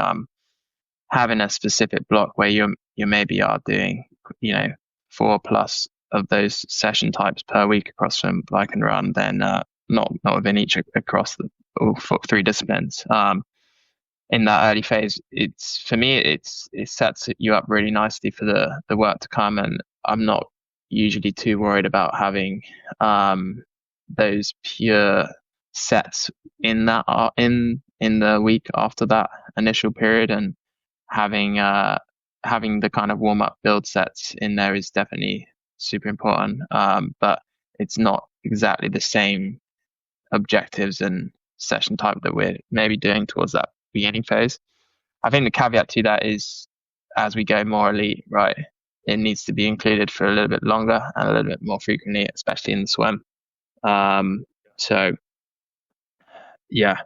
having a specific block where you maybe are doing 4+ of those session types per week across swim, bike, and run, then not within each across all 3 disciplines. In that early phase, it's for me, it sets you up really nicely for the work to come, and I'm not usually too worried about having those pure sets in that in the week after that initial period, and having the kind of warm up build sets in there is definitely super important. But it's not exactly the same objectives and session type that we're maybe doing towards that beginning phase. I think the caveat to that is as we go more elite, right, it needs to be included for a little bit longer and a little bit more frequently, especially in the swim. So yeah.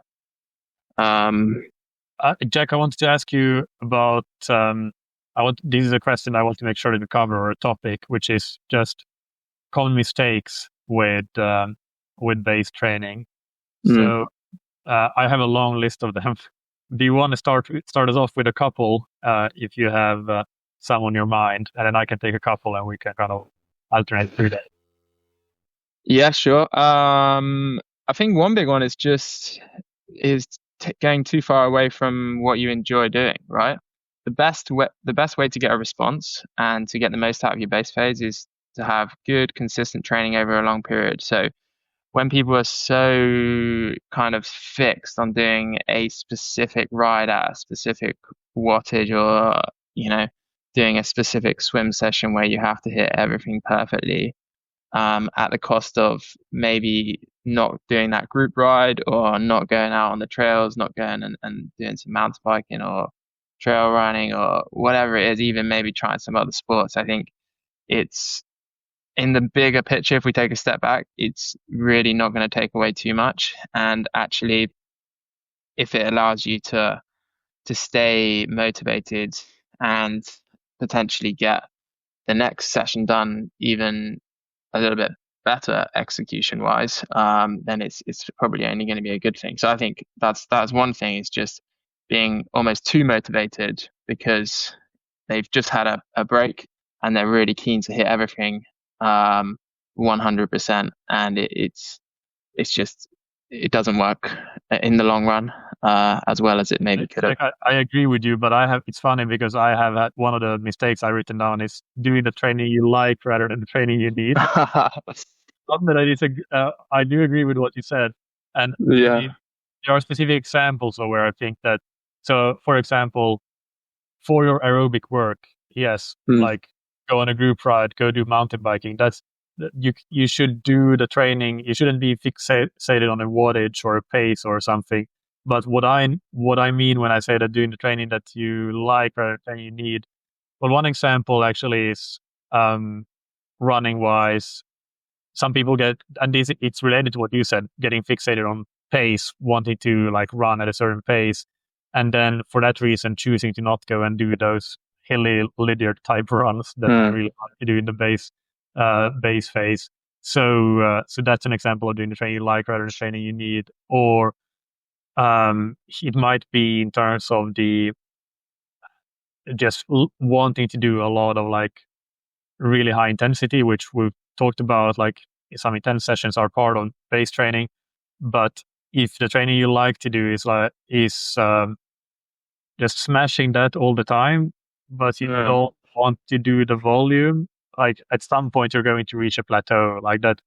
Jack, I wanted to ask you about this is a question I want to make sure that we cover, or a topic, which is just common mistakes with base training. So I have a long list of them. Do you want to start us off with a couple, if you have some on your mind, and then I can take a couple and we can kind of alternate through that? Yeah, sure. I think one big one is going too far away from what you enjoy doing, right? The best way to get a response and to get the most out of your base phase is to have good, consistent training over a long period. So when people are so kind of fixed on doing a specific ride at a specific wattage, or doing a specific swim session where you have to hit everything perfectly, at the cost of maybe not doing that group ride, or not going out on the trails, not going and doing some mountain biking or trail running or whatever it is, even maybe trying some other sports. I think it's, in the bigger picture, if we take a step back, it's really not going to take away too much. And actually, if it allows you to stay motivated and potentially get the next session done even a little bit better execution wise, then it's probably only going to be a good thing. So I think that's one thing, is just being almost too motivated because they've just had a break and they're really keen to hit everything 100%, and it doesn't work in the long run as well as it maybe could have. I agree with you, but it's funny because I have had one of the mistakes I've written down is doing the training you like rather than the training you need. I do agree with what you said, and there are specific examples of where I think that. So, for example, for your aerobic work, yes, like go on a group ride, go do mountain biking. You should do the training. You shouldn't be fixated on a wattage or a pace or something. But what I mean when I say that doing the training that you like rather than you need. Well, one example actually is running wise. Some people it's related to what you said, getting fixated on pace, wanting to like run at a certain pace, and then for that reason choosing to not go and do those hilly Lydiard type runs that you really want to do in the base phase. So that's an example of doing the training you like rather than the training you need. Or it might be in terms of the just wanting to do a lot of like really high intensity, which we've talked about, like some intense sessions are part of base training. But if the training you like to do is just smashing that all the time, but you don't want to do the volume, like at some point you're going to reach a plateau. Like that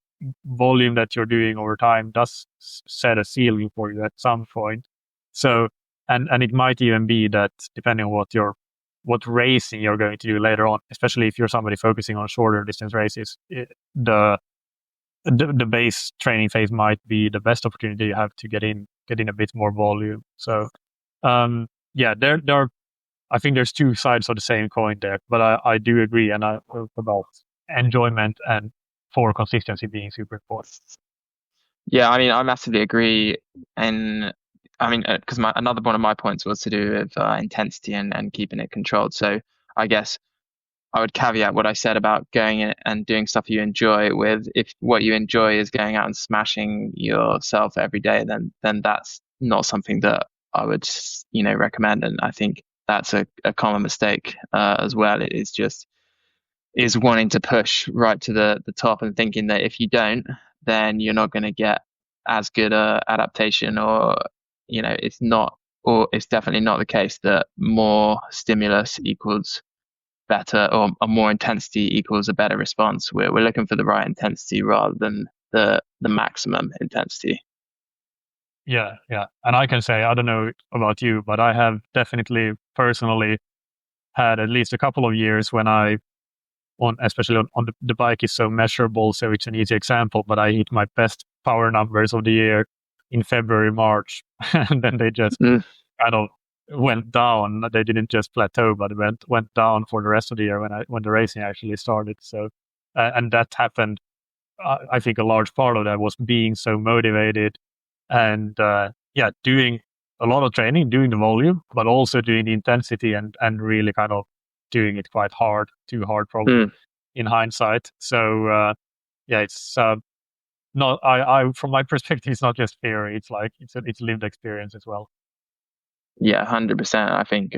volume that you're doing over time does set a ceiling for you at some point. So, and it might even be that depending on what racing you're going to do later on, especially if you're somebody focusing on shorter distance races, the base training phase might be the best opportunity you have to get in a bit more volume. So there are, I think there's two sides of the same coin there, but I do agree and I about enjoyment and for consistency being super important. Yeah, I mean, I massively agree, and I mean, because another one of my points was to do with intensity and keeping it controlled. So I guess I would caveat what I said about going in and doing stuff you enjoy with, if what you enjoy is going out and smashing yourself every day, then that's not something that I would, recommend. And I think that's a common mistake as well. It is wanting to push right to the top and thinking that if you don't, then you're not going to get as good a adaptation, or it's not, or it's definitely not the case that more stimulus equals better, or more intensity equals a better response. We're looking for the right intensity rather than the maximum intensity. Yeah. And I can say, I don't know about you, but I have definitely personally had at least a couple of years when especially on the bike is so measurable, so it's an easy example, but I hit my best power numbers of the year in February, March, and then they just kind of went down. They didn't just plateau, but went down for the rest of the year when the racing actually started. So, and that happened. I think a large part of that was being so motivated and doing a lot of training, doing the volume, but also doing the intensity and really kind of doing it quite hard, too hard probably in hindsight. So it's not. I from my perspective, it's not just theory. It's like it's lived experience as well. Yeah, 100%. I think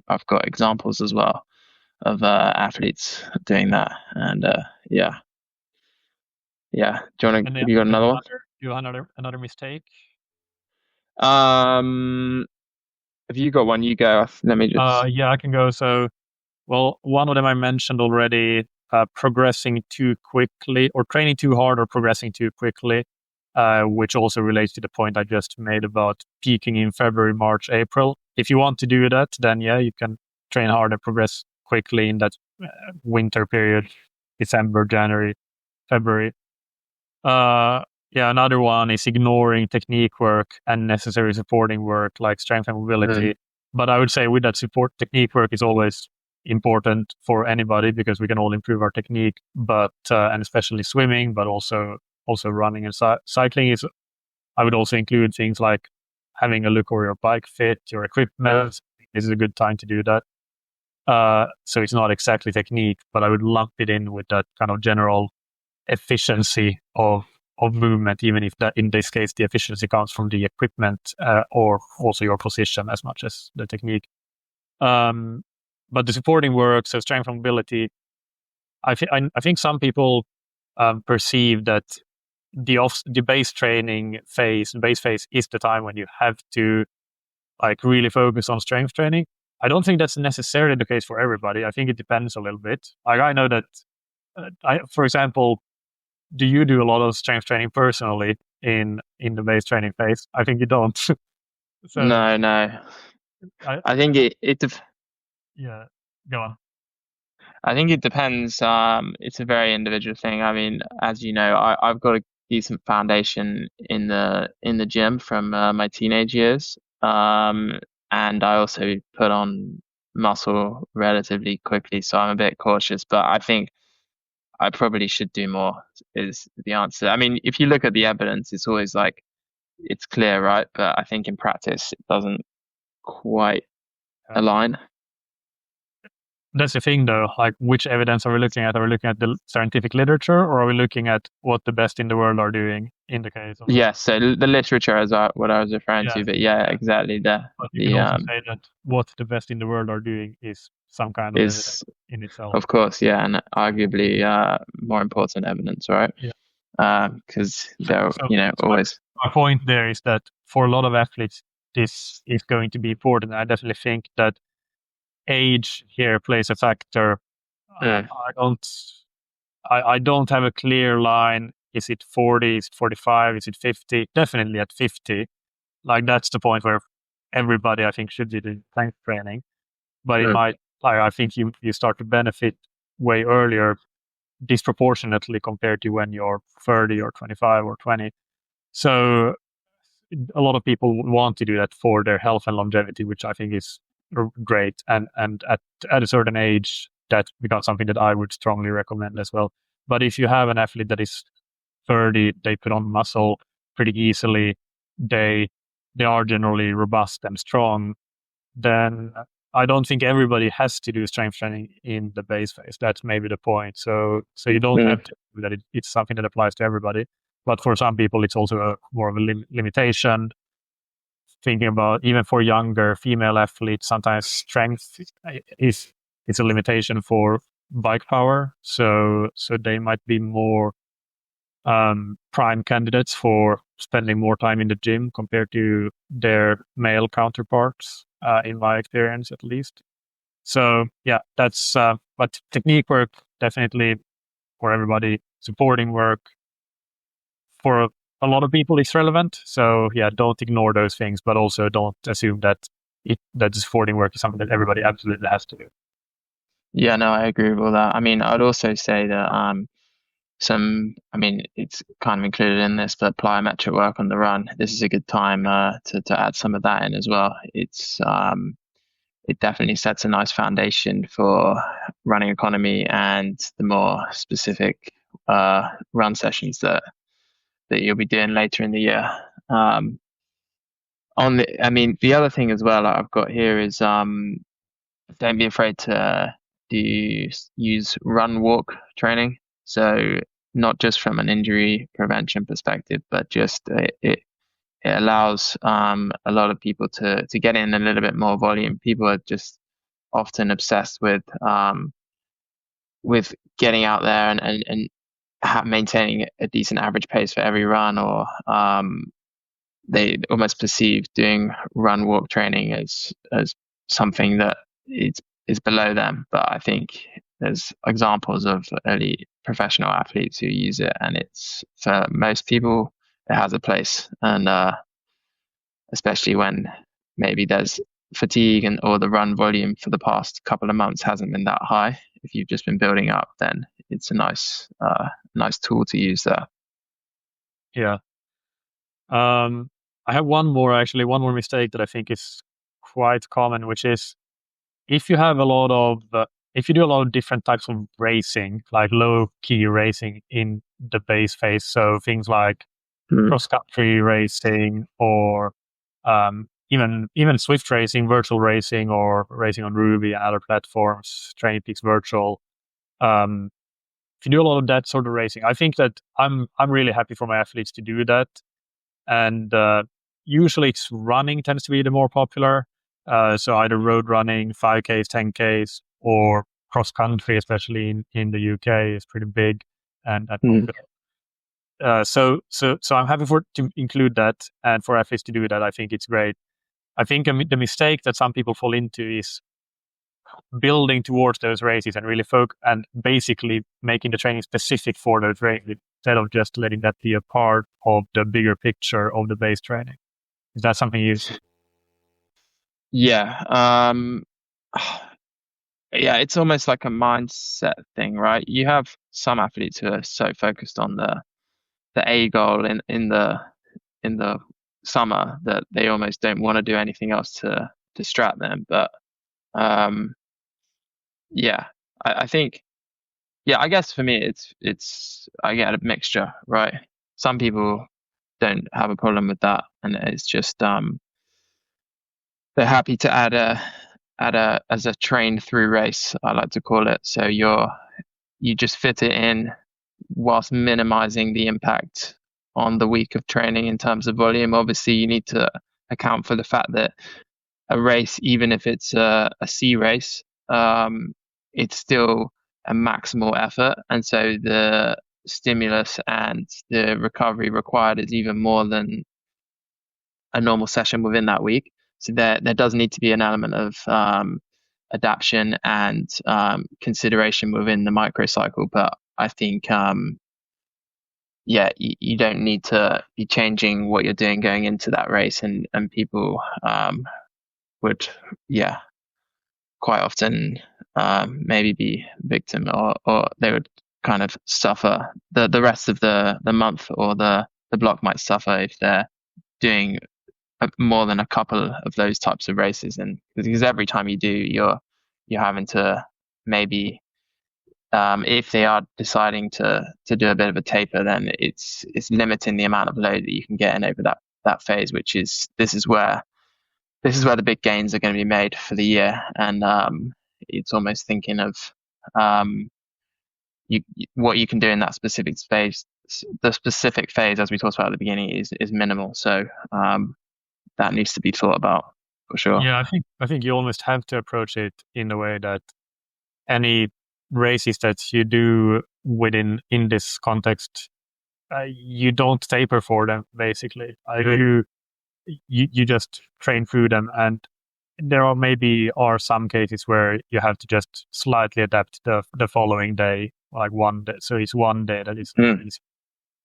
I've got examples as well of athletes doing that, and yeah. Do you want to? Have you got another one? Do you have another mistake? Have you got one? You go. Let me just. Yeah, I can go. So, well, one of them I mentioned already. Progressing too quickly, or training too hard, or progressing too quickly, which also relates to the point I just made about peaking in February, March, April. If you want to do that, then you can train hard and progress quickly in that winter period, December, January, February. Another one is ignoring technique work and necessary supporting work like strength and mobility. But I would say with that support, technique work is always important for anybody because we can all improve our technique, but and especially swimming, but also running and cycling is. I would also include things like having a look over your bike fit, your equipment. This is a good time to do that. So it's not exactly technique, but I would lump it in with that kind of general efficiency of movement, even if that in this case the efficiency comes from the equipment or also your position as much as the technique. But the supporting work, so strength and mobility, I think some people perceive that the base training phase, the base phase is the time when you have to like really focus on strength training. I don't think that's necessarily the case for everybody. I think it depends a little bit. Like I know that, for example, do you do a lot of strength training personally in the base training phase? I think you don't. So, no. I think yeah, go on. I think it depends. It's a very individual thing. I mean, as you know, I've got a decent foundation in the gym from my teenage years, and I also put on muscle relatively quickly, so I'm a bit cautious. But I think I probably should do more. Is the answer? I mean, if you look at the evidence, it's always like it's clear, right? But I think in practice, it doesn't quite align. That's the thing, though. Like, which evidence are we looking at? Are we looking at the scientific literature, or are we looking at what the best in the world are doing in the case of? Yes, so the literature is what I was referring to, but exactly. But you can also say that what the best in the world are doing is some kind of evidence in itself. Of course, and arguably more important evidence, right? Yeah. Because they're always. My point there is that for a lot of athletes, this is going to be important. I definitely think that age here plays a factor. I don't have a clear line. Is it 40? Is it 45? Is it 50? Definitely at 50. Like that's the point where everybody I think should do the strength training. But it might, I think you start to benefit way earlier disproportionately compared to when you're 30 or 25 or 20. So a lot of people want to do that for their health and longevity, which I think is great. And at a certain age, that becomes something that I would strongly recommend as well. But if you have an athlete that is 30, they put on muscle pretty easily, they are generally robust and strong, then I don't think everybody has to do strength training in the base phase. That's maybe the point. So you don't have to do that. It's something that applies to everybody. But for some people, it's also more of a limitation. Thinking about even for younger female athletes, sometimes strength is a limitation for bike power. So they might be more prime candidates for spending more time in the gym compared to their male counterparts, in my experience at least. So yeah, that's but technique work definitely for everybody. Supporting work for a lot of people is relevant. So yeah, don't ignore those things, but also don't assume that that supporting work is something that everybody absolutely has to do. Yeah, no, I agree with all that. I mean, I'd also say that it's kind of included in this, but plyometric work on the run. This is a good time to add some of that in as well. It definitely sets a nice foundation for running economy and the more specific run sessions that you'll be doing later in the year. The other thing as well I've got here is don't be afraid to use run walk training. So not just from an injury prevention perspective, but just it allows a lot of people to get in a little bit more volume. People are just often obsessed with getting out there and maintaining a decent average pace for every run, or they almost perceive doing run walk training as something that is below them. But I think there's examples of early professional athletes who use it, and it's, for most people, it has a place. And especially when maybe there's fatigue or the run volume for the past couple of months hasn't been that high. If you've just been building up, then it's a nice tool to use there. Yeah. I have one more mistake that I think is quite common, which is if you do a lot of different types of racing, like low key racing in the base phase, so things like cross country racing or even Swift racing, virtual racing, or racing on Ruby and other platforms, Training Peaks Virtual. If you do a lot of that sort of racing, I think that I'm really happy for my athletes to do that. And usually it's running tends to be the more popular. So either road running, 5Ks, 10Ks, or cross country, especially in the UK, is pretty big and popular. So I'm happy to include that, and for athletes to do that, I think it's great. I think the mistake that some people fall into is building towards those races and really focus and basically making the training specific for those races instead of just letting that be a part of the bigger picture of the base training. Is that something you see? Yeah. Yeah, it's almost like a mindset thing, right? You have some athletes who are so focused on the A goal in the summer that they almost don't want to do anything else to distract them. But yeah, I think, yeah, I guess for me it's I get a mixture, right? Some people don't have a problem with that, and it's just they're happy to add a as a train through race, I like to call it. So you just fit it in whilst minimizing the impact on the week of training in terms of volume. Obviously, you need to account for the fact that a race, even if it's a C race, it's still a maximal effort, and so the stimulus and the recovery required is even more than a normal session within that week. So there does need to be an element of adaptation and consideration within the microcycle. But I think, you don't need to be changing what you're doing going into that race, and people would, quite often maybe be victim, or they would kind of suffer. The rest of the month or the block might suffer if they're doing more than a couple of those types of races, and because every time you do, you're having to maybe, if they are deciding to do a bit of a taper, then it's limiting the amount of load that you can get in over that phase, which is this is where the big gains are going to be made for the year. And it's almost thinking of what you can do in that specific phase. The specific phase, as we talked about at the beginning, is minimal. So that needs to be thought about for sure. Yeah, I think you almost have to approach it in a way that any races that you do in this context, you don't taper for them. Basically, you just train through them, and there are some cases where you have to just slightly adapt the following day, like one day. So it's one day that is easy.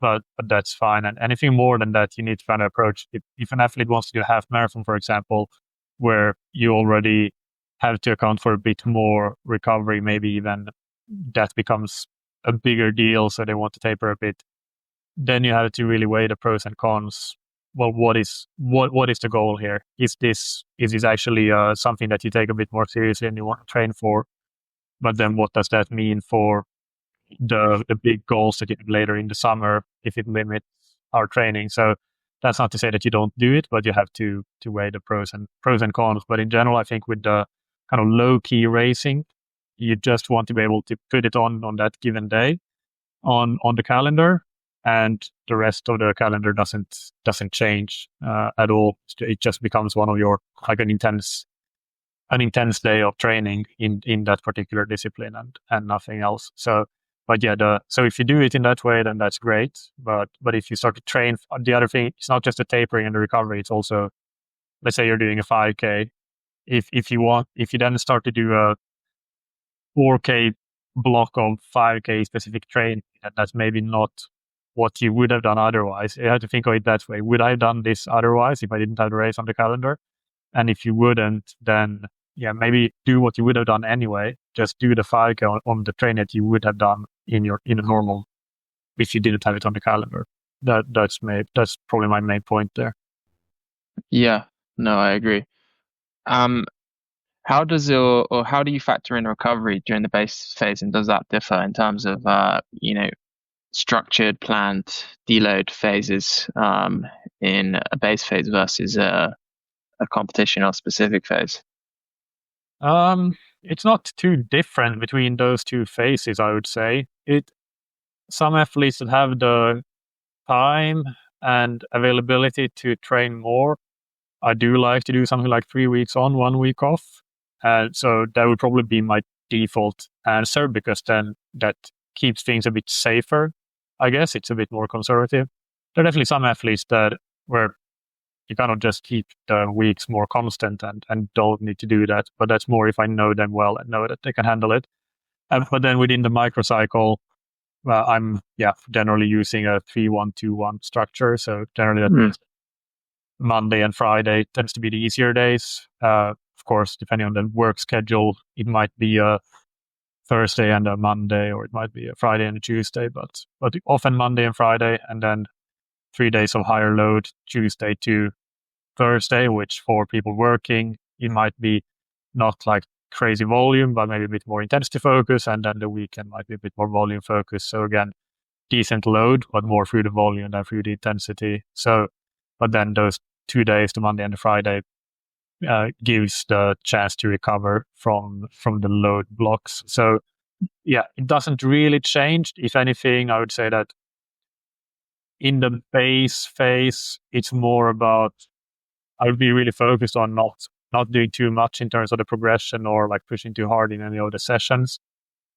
But that's fine. And anything more than that, you need to kind of approach it. If an athlete wants to do a half marathon, for example, where you already have to account for a bit more recovery, maybe even that becomes a bigger deal, so they want to taper a bit, then you have to really weigh the pros and cons. Well, what is the goal here? Is this actually something that you take a bit more seriously and you want to train for? But then what does that mean for the big goals that you have later in the summer if it limits our training? So that's not to say that you don't do it, but you have to weigh the pros and cons. But in general, I think with the kind of low key racing, you just want to be able to put it on that given day on the calendar, and the rest of the calendar doesn't change at all. It just becomes one of your, like, an intense day of training in that particular discipline and nothing else. So, but yeah, so if you do it in that way, then that's great. But if you start to train, the other thing, it's not just the tapering and the recovery. It's also, let's say you're doing a 5K. If you then start to do a 4K block of 5K specific training, that's maybe not what you would have done otherwise. You have to think of it that way. Would I have done this otherwise if I didn't have the race on the calendar? And if you wouldn't, then yeah, maybe do what you would have done anyway. Just do the 5K on the train that you would have done in a normal, if you didn't have it on the calendar. That's probably my main point there. Yeah, no, I agree. How do you factor in recovery during the base phase, and does that differ in terms of structured, planned deload phases in a base phase versus a competition or specific phase? It's not too different between those two phases, I would say. Some athletes that have the time and availability to train more, I do like to do something like 3 weeks on, 1 week off. So that would probably be my default answer, because then that keeps things a bit safer. I guess it's a bit more conservative. There are definitely some athletes where you kind of just keep the weeks more constant and don't need to do that. But that's more if I know them well and know that they can handle it. But then within the microcycle, I'm generally using a 3-1-2-1 structure. So generally that means Monday and Friday tends to be the easier days. Of course, depending on the work schedule, it might be a Thursday and a Monday, or it might be a Friday and a Tuesday, but often Monday and Friday, and then 3 days of higher load, Tuesday to Thursday, which for people working, it might be not like crazy volume, but maybe a bit more intensity focus, and then the weekend might be a bit more volume focus. So again, decent load, but more through the volume than through the intensity. So, but then those 2 days, the Monday and the Friday, gives the chance to recover from the load blocks. So yeah, it doesn't really change. If anything, I would say that in the base phase, it's more about, I would be really focused on not doing too much in terms of the progression or like pushing too hard in any of the sessions.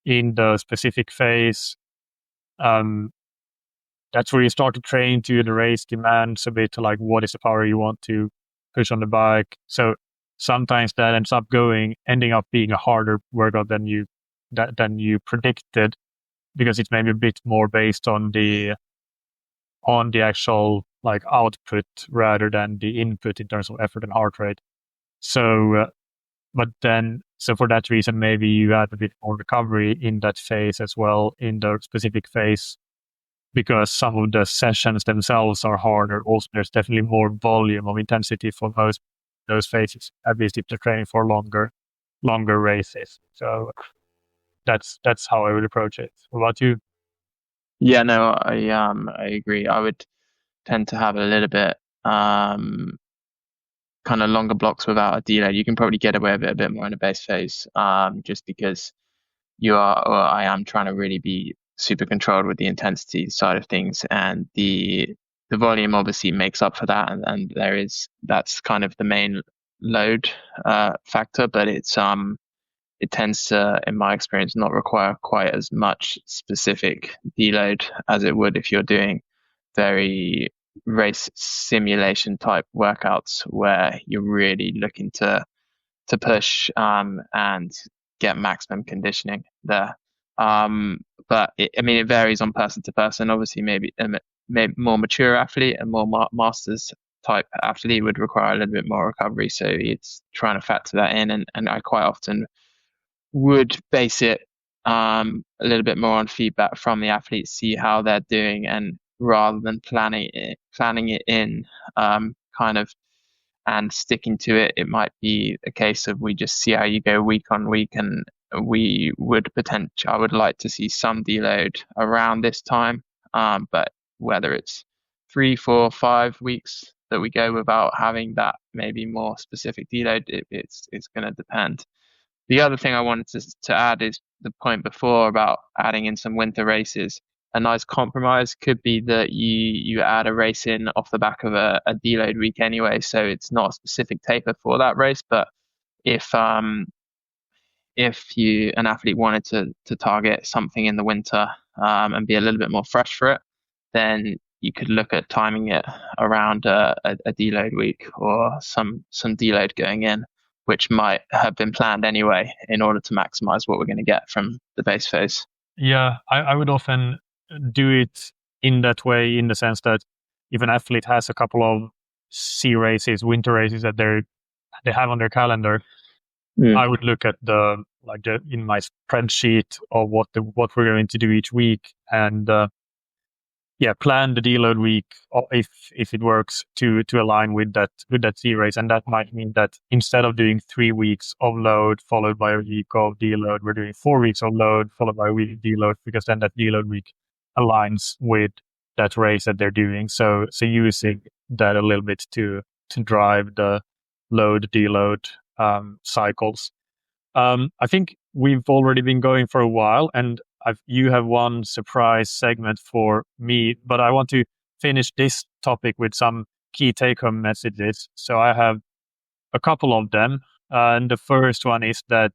In the specific phase, that's where you start to train to the race demands a bit, like what is the power you want to push on the bike. So sometimes that ends up ending up being a harder workout than you predicted, because it's maybe a bit more based on the actual like output rather than the input in terms of effort and heart rate. So But then, so for that reason, maybe you add a bit more recovery in that phase as well, in the specific phase, because some of the sessions themselves are harder. Also, there's definitely more volume of intensity for most those phases, at least if they're training for longer races. So that's how I would approach it. What about you? Yeah, no, I agree. I would tend to have a little bit kind of longer blocks without a delay. You can probably get away with it a bit more in the base phase, just because I am trying to really be super controlled with the intensity side of things, and the volume obviously makes up for that, and that's kind of the main load factor, but it tends to, in my experience, not require quite as much specific deload as it would if you're doing very race simulation type workouts where you're really looking to push and get maximum conditioning there. But I mean, it varies on person to person. Obviously, maybe more mature athlete and more masters type athlete would require a little bit more recovery. So it's trying to factor that in, and I quite often would base it a little bit more on feedback from the athletes, see how they're doing, and rather than planning it in kind of and sticking to it, it might be a case of we just see how you go week on week, and I would like to see some deload around this time, but whether it's 3, 4, 5 weeks that we go without having that maybe more specific deload, it's going to depend. The other thing I wanted to add is the point before about adding in some winter races. A nice compromise could be that you add a race in off the back of a deload week anyway, so it's not a specific taper for that race. But if an athlete wanted to target something in the winter and be a little bit more fresh for it, then you could look at timing it around a deload week or some deload going in, which might have been planned anyway in order to maximize what we're going to get from the base phase. Yeah, I would often do it in that way, in the sense that if an athlete has a couple of sea races, winter races that they have on their calendar, I would look at in my spreadsheet of what we're going to do each week, and plan the deload week if it works to align with that sea race. And that might mean that instead of doing 3 weeks of load followed by a week of deload, we're doing 4 weeks of load followed by a week of deload, because then that deload week aligns with that race that they're doing. So using that a little bit to drive the load deload cycles. I think we've already been going for a while, and you have one surprise segment for me, but I want to finish this topic with some key take-home messages. So I have a couple of them, and the first one is that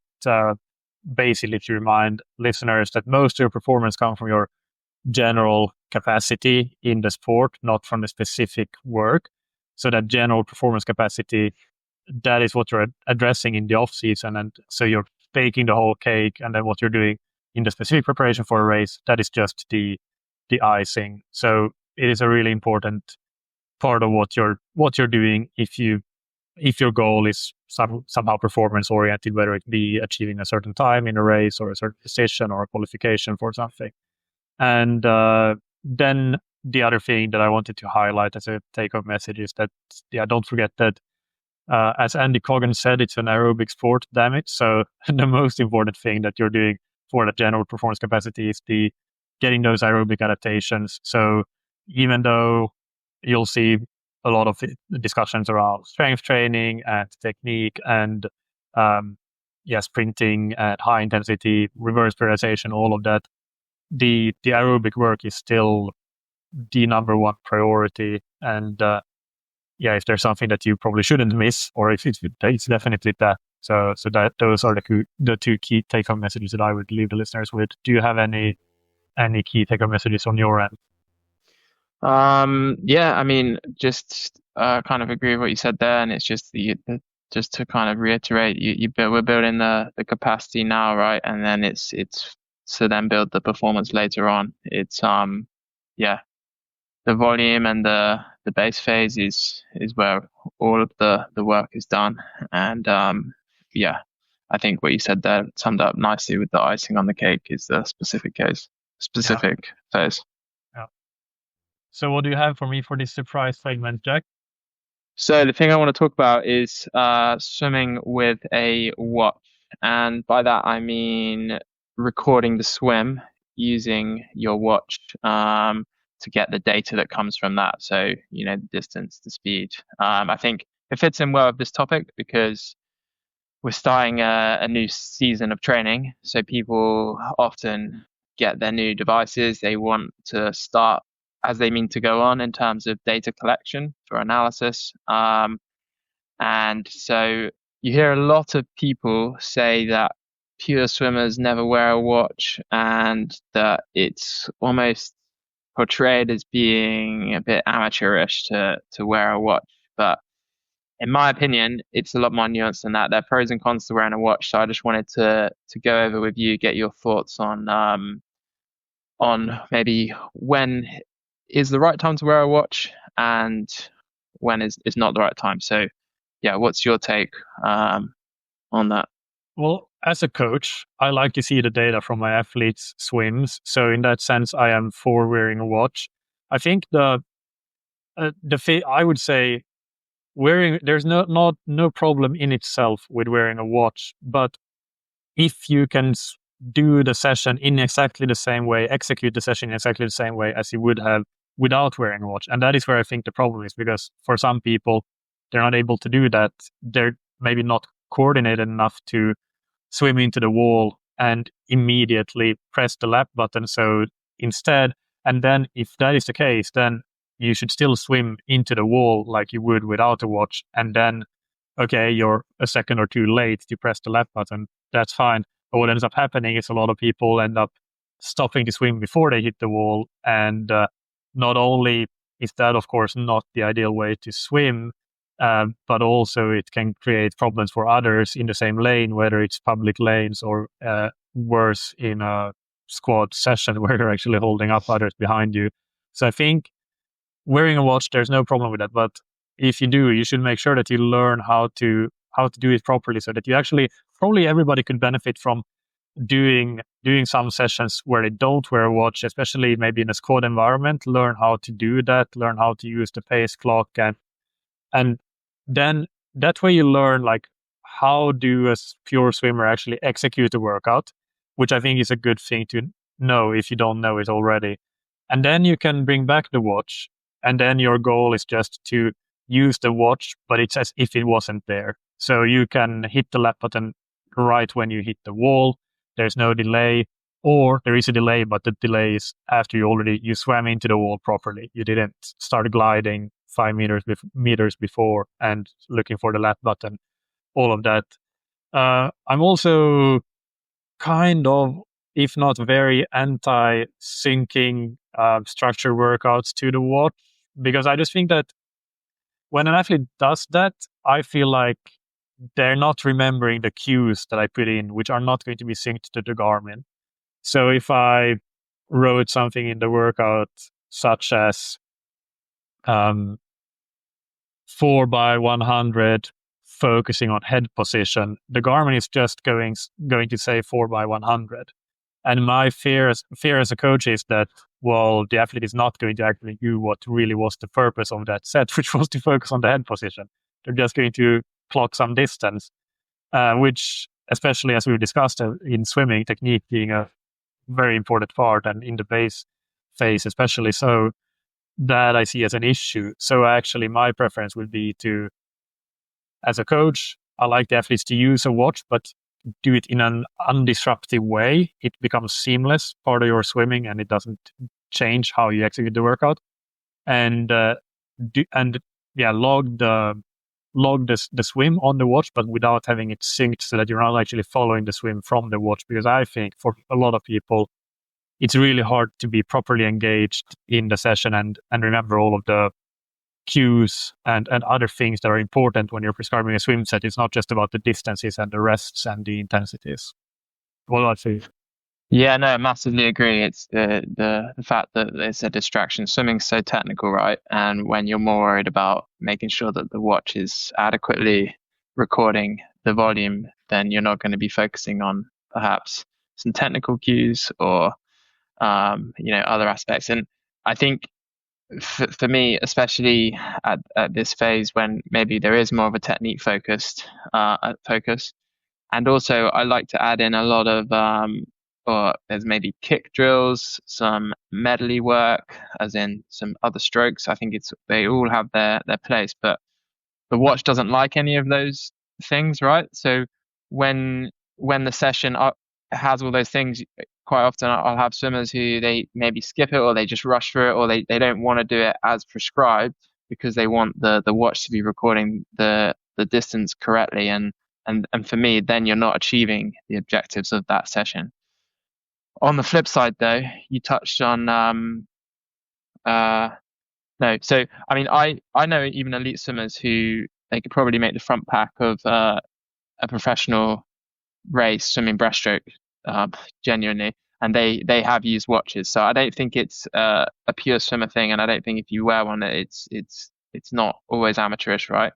basically to remind listeners that most of your performance comes from your general capacity in the sport, not from the specific work. So that general performance capacity, that is what you're addressing in the off season, and so you're baking the whole cake, and then what you're doing in the specific preparation for a race, that is just the icing. So it is a really important part of what you're doing if your goal is somehow performance oriented, whether it be achieving a certain time in a race or a certain position or a qualification for something. And then the other thing that I wanted to highlight as a take-home message is that don't forget that as Andy Coggan said, it's an aerobic sport, damn it. So the most important thing that you're doing for the general performance capacity is getting those aerobic adaptations. So even though you'll see a lot of discussions around strength training and technique and sprinting at high intensity, reverse periodization, all of that, the aerobic work is still the number one priority. And if there's something that you probably shouldn't miss, or if it's definitely that. So that those are the two key take-home messages that I would leave the listeners with. Do you have any key take-home messages on your end? I mean, just kind of agree with what you said there, and it's just just to kind of reiterate, we're building the capacity now, right? And then it's to then build the performance later on. It's the volume and the base phase is where all of the work is done, and I think what you said there summed up nicely with the icing on the cake is the specific phase. Yeah. So what do you have for me for this surprise segment, Jack? So the thing I want to talk about is swimming with a watch. And by that, I mean recording the swim using your watch to get the data that comes from that. So, the distance, the speed. I think it fits in well with this topic because we're starting a new season of training. So people often get their new devices. They want to start as they mean to go on in terms of data collection for analysis. And so you hear a lot of people say that pure swimmers never wear a watch and that it's almost portrayed as being a bit amateurish to wear a watch. But in my opinion, it's a lot more nuanced than that. There are pros and cons to wearing a watch. So I just wanted to go over with you, get your thoughts on maybe when is the right time to wear a watch and when is not the right time. So yeah, what's your take on that? Well, as a coach, I like to see the data from my athletes' swims. So in that sense, I am for wearing a watch. I think I would say there's no problem in itself with wearing a watch, but if you can do the session in exactly the same way, execute the session in exactly the same way as you would have without wearing a watch. And that is where I think the problem is, because for some people, they're not able to do that. They're maybe not coordinated enough to swim into the wall and immediately press the lap button. So instead, and then if that is the case, then you should still swim into the wall like you would without a watch. And then, okay, you're a second or two late to press the lap button. That's fine. But what ends up happening is a lot of people end up stopping to swim before they hit the wall. And not only is that, of course, not the ideal way to swim, but also it can create problems for others in the same lane, whether it's public lanes or worse in a squad session where you're actually holding up others behind you. So I think wearing a watch, there's no problem with that. But if you do, you should make sure that you learn how to do it properly, so that you actually, probably everybody could benefit from doing some sessions where they don't wear a watch, especially maybe in a squad environment. Learn how to do that, learn how to use the pace clock, and then that way you learn like how do a pure swimmer actually execute a workout, which I think is a good thing to know if you don't know it already. And then you can bring back the watch, and then your goal is just to use the watch, but it's as if it wasn't there. So you can hit the lap button right when you hit the wall. There's no delay, or there is a delay, but the delay is after you swam into the wall properly. You didn't start gliding 5 meters before and looking for the lap button, all of that. I'm also kind of, if not very, anti-syncing structure workouts to the watch, because I just think that when an athlete does that, I feel like they're not remembering the cues that I put in, which are not going to be synced to the Garmin. So if I wrote something in the workout, such as 4x100 focusing on head position, the Garmin is just going to say 4x100. And my fear as a coach is that, well, the athlete is not going to actually do what really was the purpose of that set, which was to focus on the head position. They're just going to clock some distance, which, especially as we've discussed in swimming, technique being a very important part, and in the base phase especially, so that I see as an issue. So actually my preference would be to, as a coach, I like the athletes to use a watch, but do it in an undisruptive way. It becomes seamless part of your swimming, and it doesn't change how you execute the workout. And log the swim on the watch, but without having it synced, so that you're not actually following the swim from the watch. Because I think for a lot of people, it's really hard to be properly engaged in the session and remember all of the cues and other things that are important when you're prescribing a swim set. It's not just about the distances and the rests and the intensities. What do I say? Yeah, no, I massively agree. It's the fact that it's a distraction. Swimming's so technical, right? And when you're more worried about making sure that the watch is adequately recording the volume then you're not going to be focusing on perhaps some technical cues or other aspects. And I think for me, especially at this phase when maybe there is more of a technique focus, and also I like to add in a lot of or there's maybe kick drills, some medley work, as in some other strokes. I think they all have their place, but the watch doesn't like any of those things, right? So when the session has all those things, quite often I'll have swimmers who they maybe skip it, or they just rush through it, or they don't want to do it as prescribed because they want the watch to be recording the distance correctly. And for me, then you're not achieving the objectives of that session. On the flip side, though, you touched on no. So, I mean, I know even elite swimmers who they could probably make the front pack of a professional race swimming breaststroke, genuinely, and they have used watches. So I don't think it's a pure swimmer thing, and I don't think if you wear one, it's not always amateurish, right?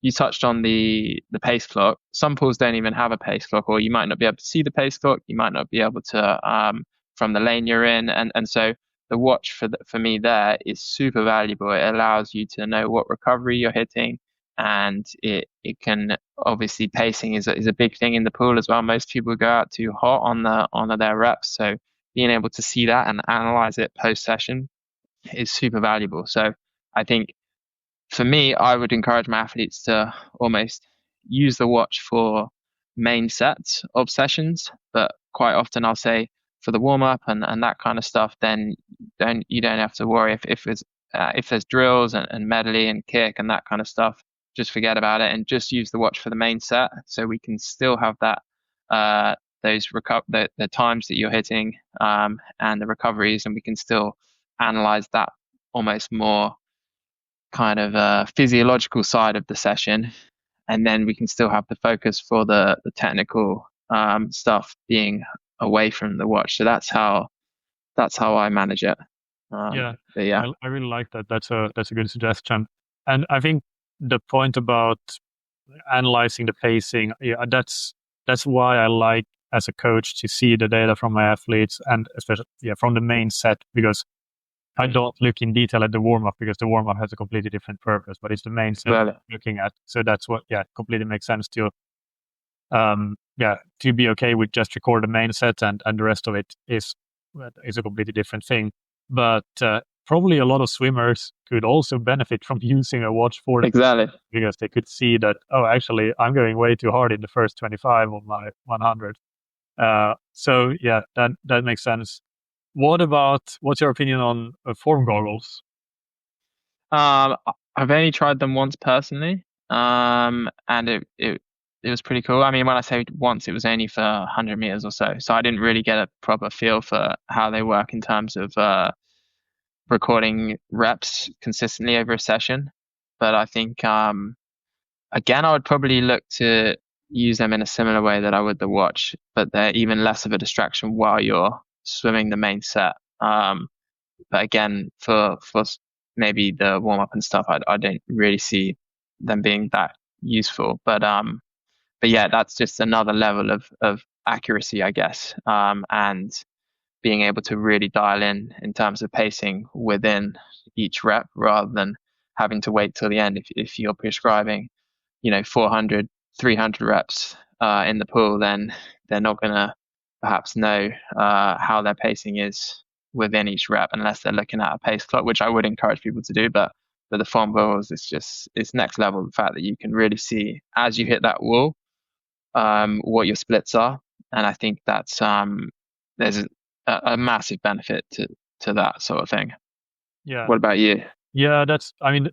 You touched on the pace clock. Some pools don't even have a pace clock, or you might not be able to see the pace clock. You might not be able to from the lane you're in, and so the watch for me there is super valuable. It allows you to know what recovery you're hitting, and it can obviously pacing is a big thing in the pool as well. Most people go out too hot on their reps, so being able to see that and analyze it post session is super valuable. So I think for me, I would encourage my athletes to almost use the watch for main sets of sessions, but quite often I'll say for the warm up and that kind of stuff, then you don't have to worry if there's drills and medley and kick and that kind of stuff. Just forget about it and just use the watch for the main set, so we can still have that the times that you're hitting and the recoveries, and we can still analyze that almost more kind of physiological side of the session, and then we can still have the focus for the technical stuff being away from the watch. So that's how I manage it. Yeah, but yeah, I really like that. That's a good suggestion. And I think the point about analyzing the pacing, yeah, that's why I like as a coach to see the data from my athletes, and especially from the main set, because I don't look in detail at the warm up, because the warm up has a completely different purpose, but it's the main set I'm looking at. So that's what completely makes sense to to be okay with just record the main set, and the rest of it is a completely different thing. But probably a lot of swimmers could also benefit from using a watch for exactly, because they could see that, oh, actually, I'm going way too hard in the first 25 of my 100. So yeah, that makes sense. What's your opinion on form goggles? I've only tried them once personally, and it was pretty cool. I mean, when I say once, it was only for 100 meters or so, so I didn't really get a proper feel for how they work in terms of recording reps consistently over a session. But I think again, I would probably look to use them in a similar way that I would the watch, but they're even less of a distraction while you're swimming the main set. But again, for maybe the warm up and stuff, I don't really see them being that useful. But yeah, that's just another level of accuracy, I guess, and being able to really dial in terms of pacing within each rep, rather than having to wait till the end. If you're prescribing 400, 300 reps in the pool, then they're not going to perhaps know how their pacing is within each rep, unless they're looking at a pace clock, which I would encourage people to do. But for the foam goggles, it's next level. The fact that you can really see as you hit that wall what your splits are, and I think that's there's a massive benefit to that sort of thing. Yeah. What about you? Yeah,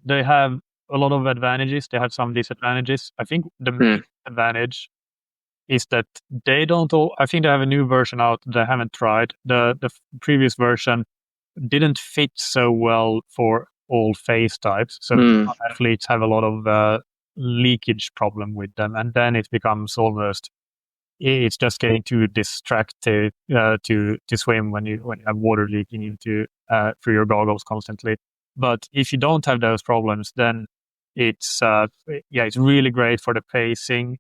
they have a lot of advantages. They have some disadvantages. I think the main advantage is that they don't I think they have a new version out that I haven't tried. The previous version didn't fit so well for all phase types. So athletes have a lot of leakage problem with them, and then it becomes almost, it's just getting too distracted to swim when you have water leaking into through your goggles constantly. But if you don't have those problems, then it's really great for the pacing.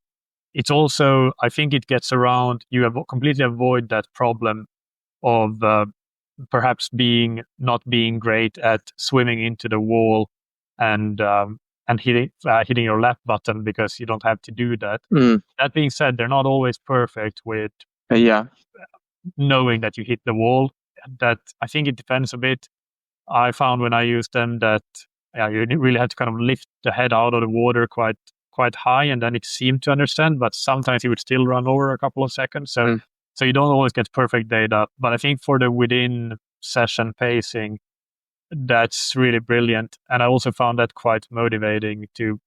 it's also, I think it gets around, you completely avoid that problem of perhaps not being great at swimming into the wall and hitting your lap button, because you don't have to do that. That being said, they're not always perfect with knowing that you hit the wall. That, I think it depends a bit. I found when I used them that you really had to kind of lift the head out of the water quite high, and then it seemed to understand, but sometimes it would still run over a couple of seconds. So you don't always get perfect data. But I think for the within session pacing, that's really brilliant. And I also found that quite motivating to,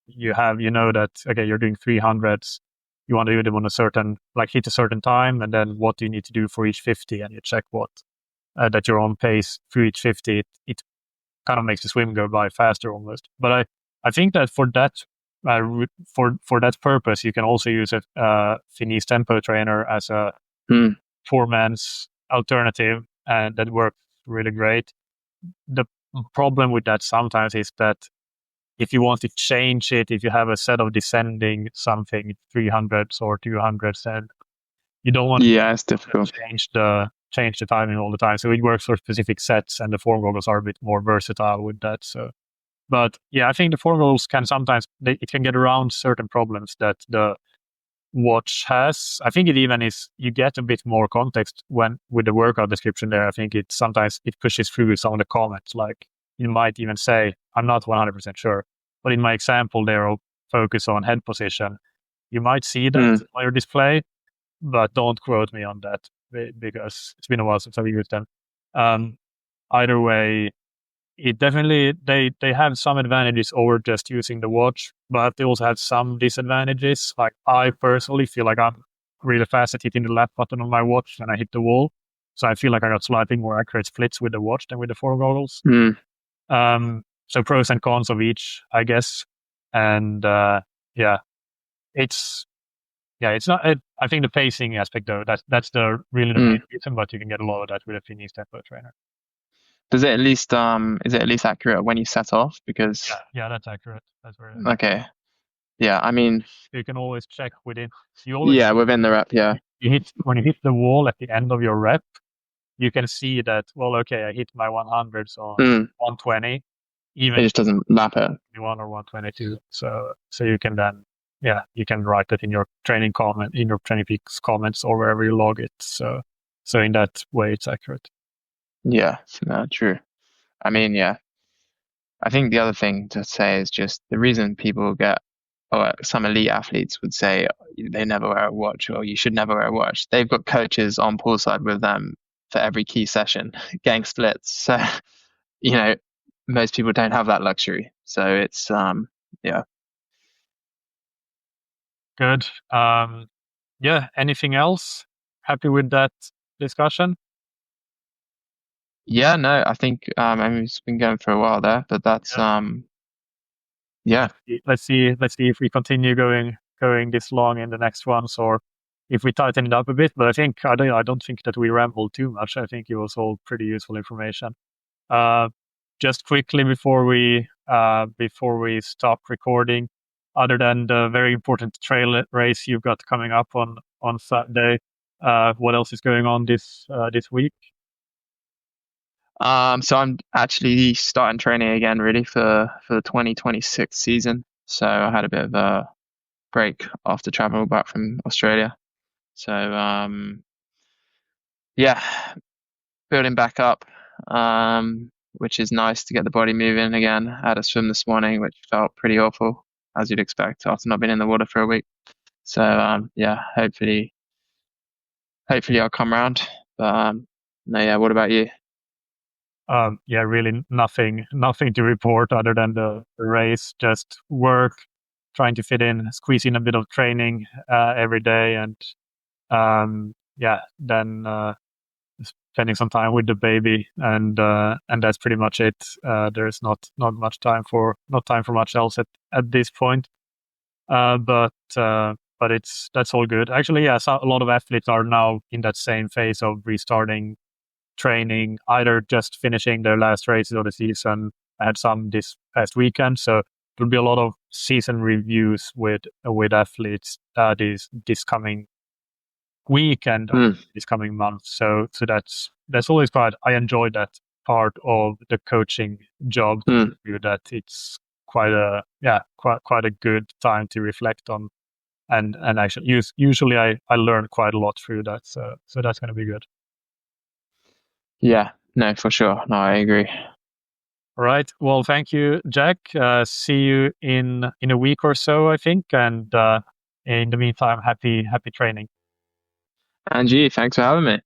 that, okay, you're doing 300s. You want to do them on a certain, hit a certain time, and then what do you need to do for each 50? And you check that you're on pace through each 50. It kind of makes the swim go by faster almost. But I think that for that, for that purpose, you can also use a Finese tempo trainer as a 4-man's alternative, and that works really great. The problem with that sometimes is that if you want to change it, if you have a set of descending something 300s or 200s, and you don't want it's difficult. change the timing all the time. So it works for specific sets, and the form goggles are a bit more versatile with that. So, but I think the form goggles can sometimes, it can get around certain problems that the watch has. I think it even is, you get a bit more context with the workout description there. I think sometimes it pushes through some of the comments. Like, you might even say, I'm not 100% sure, but in my example there of focus on head position, you might see that on your display, but don't quote me on that, because it's been a while since I've used them. Either way, it definitely, they have some advantages over just using the watch, but they also have some disadvantages. Like, I personally feel like I'm really fast at hitting the lap button on my watch when I hit the wall. So I feel like I got slightly more accurate splits with the watch than with the form goggles. So pros and cons of each, I guess. And it's not. I think the pacing aspect, though, that's the really the main reason. But you can get a lot of that with a Finese tempo trainer. Does it at least is it at least accurate when you set off? Because that's accurate. That's very accurate. Okay. Yeah, I mean, you can always check within. Within the rep. Yeah. When you hit the wall at the end of your rep, you can see that. Well, okay, I hit my 100s on 120. Even it just doesn't lap it. 1 or 122. So you can then, you can write that in your training comment, in your Training Peaks comments, or wherever you log it. So in that way, it's accurate. Yeah, true. I mean, I think the other thing to say is just the reason people or some elite athletes would say they never wear a watch, or you should never wear a watch. They've got coaches on poolside with them for every key session, getting splits. So, most people don't have that luxury. So it's, Good. Anything else? Happy with that discussion? Yeah, no, I think it's been going for a while there, but that's Let's see if we continue going this long in the next ones, or if we tighten it up a bit. But I don't think that we rambled too much. I think it was all pretty useful information. Just quickly before we stop recording, other than the very important trail race you've got coming up on Saturday, what else is going on this week? So I'm actually starting training again, really, for the 2026 season. So I had a bit of a break after traveling back from Australia. So building back up, which is nice to get the body moving again. I had a swim this morning, which felt pretty awful, as you'd expect after not being in the water for a week. So hopefully I'll come around. But what about you? Really nothing to report other than the race. Just work, trying to squeeze in a bit of training every day, and then spending some time with the baby, and that's pretty much it. There's not much time for much else at this point. But that's all good. Actually, so a lot of athletes are now in that same phase of restarting training, either just finishing their last races of the season. I had some this past weekend, so there'll be a lot of season reviews with athletes this coming week and this coming month. So that's always quite. I enjoy that part of the coaching job. That it's quite a good time to reflect on, and actually usually I learn quite a lot through that. So that's going to be good. Yeah, no, for sure. No, I agree. All right. Well, thank you, Jack. See you in a week or so, I think. And in the meantime, happy training. And you, thanks for having me.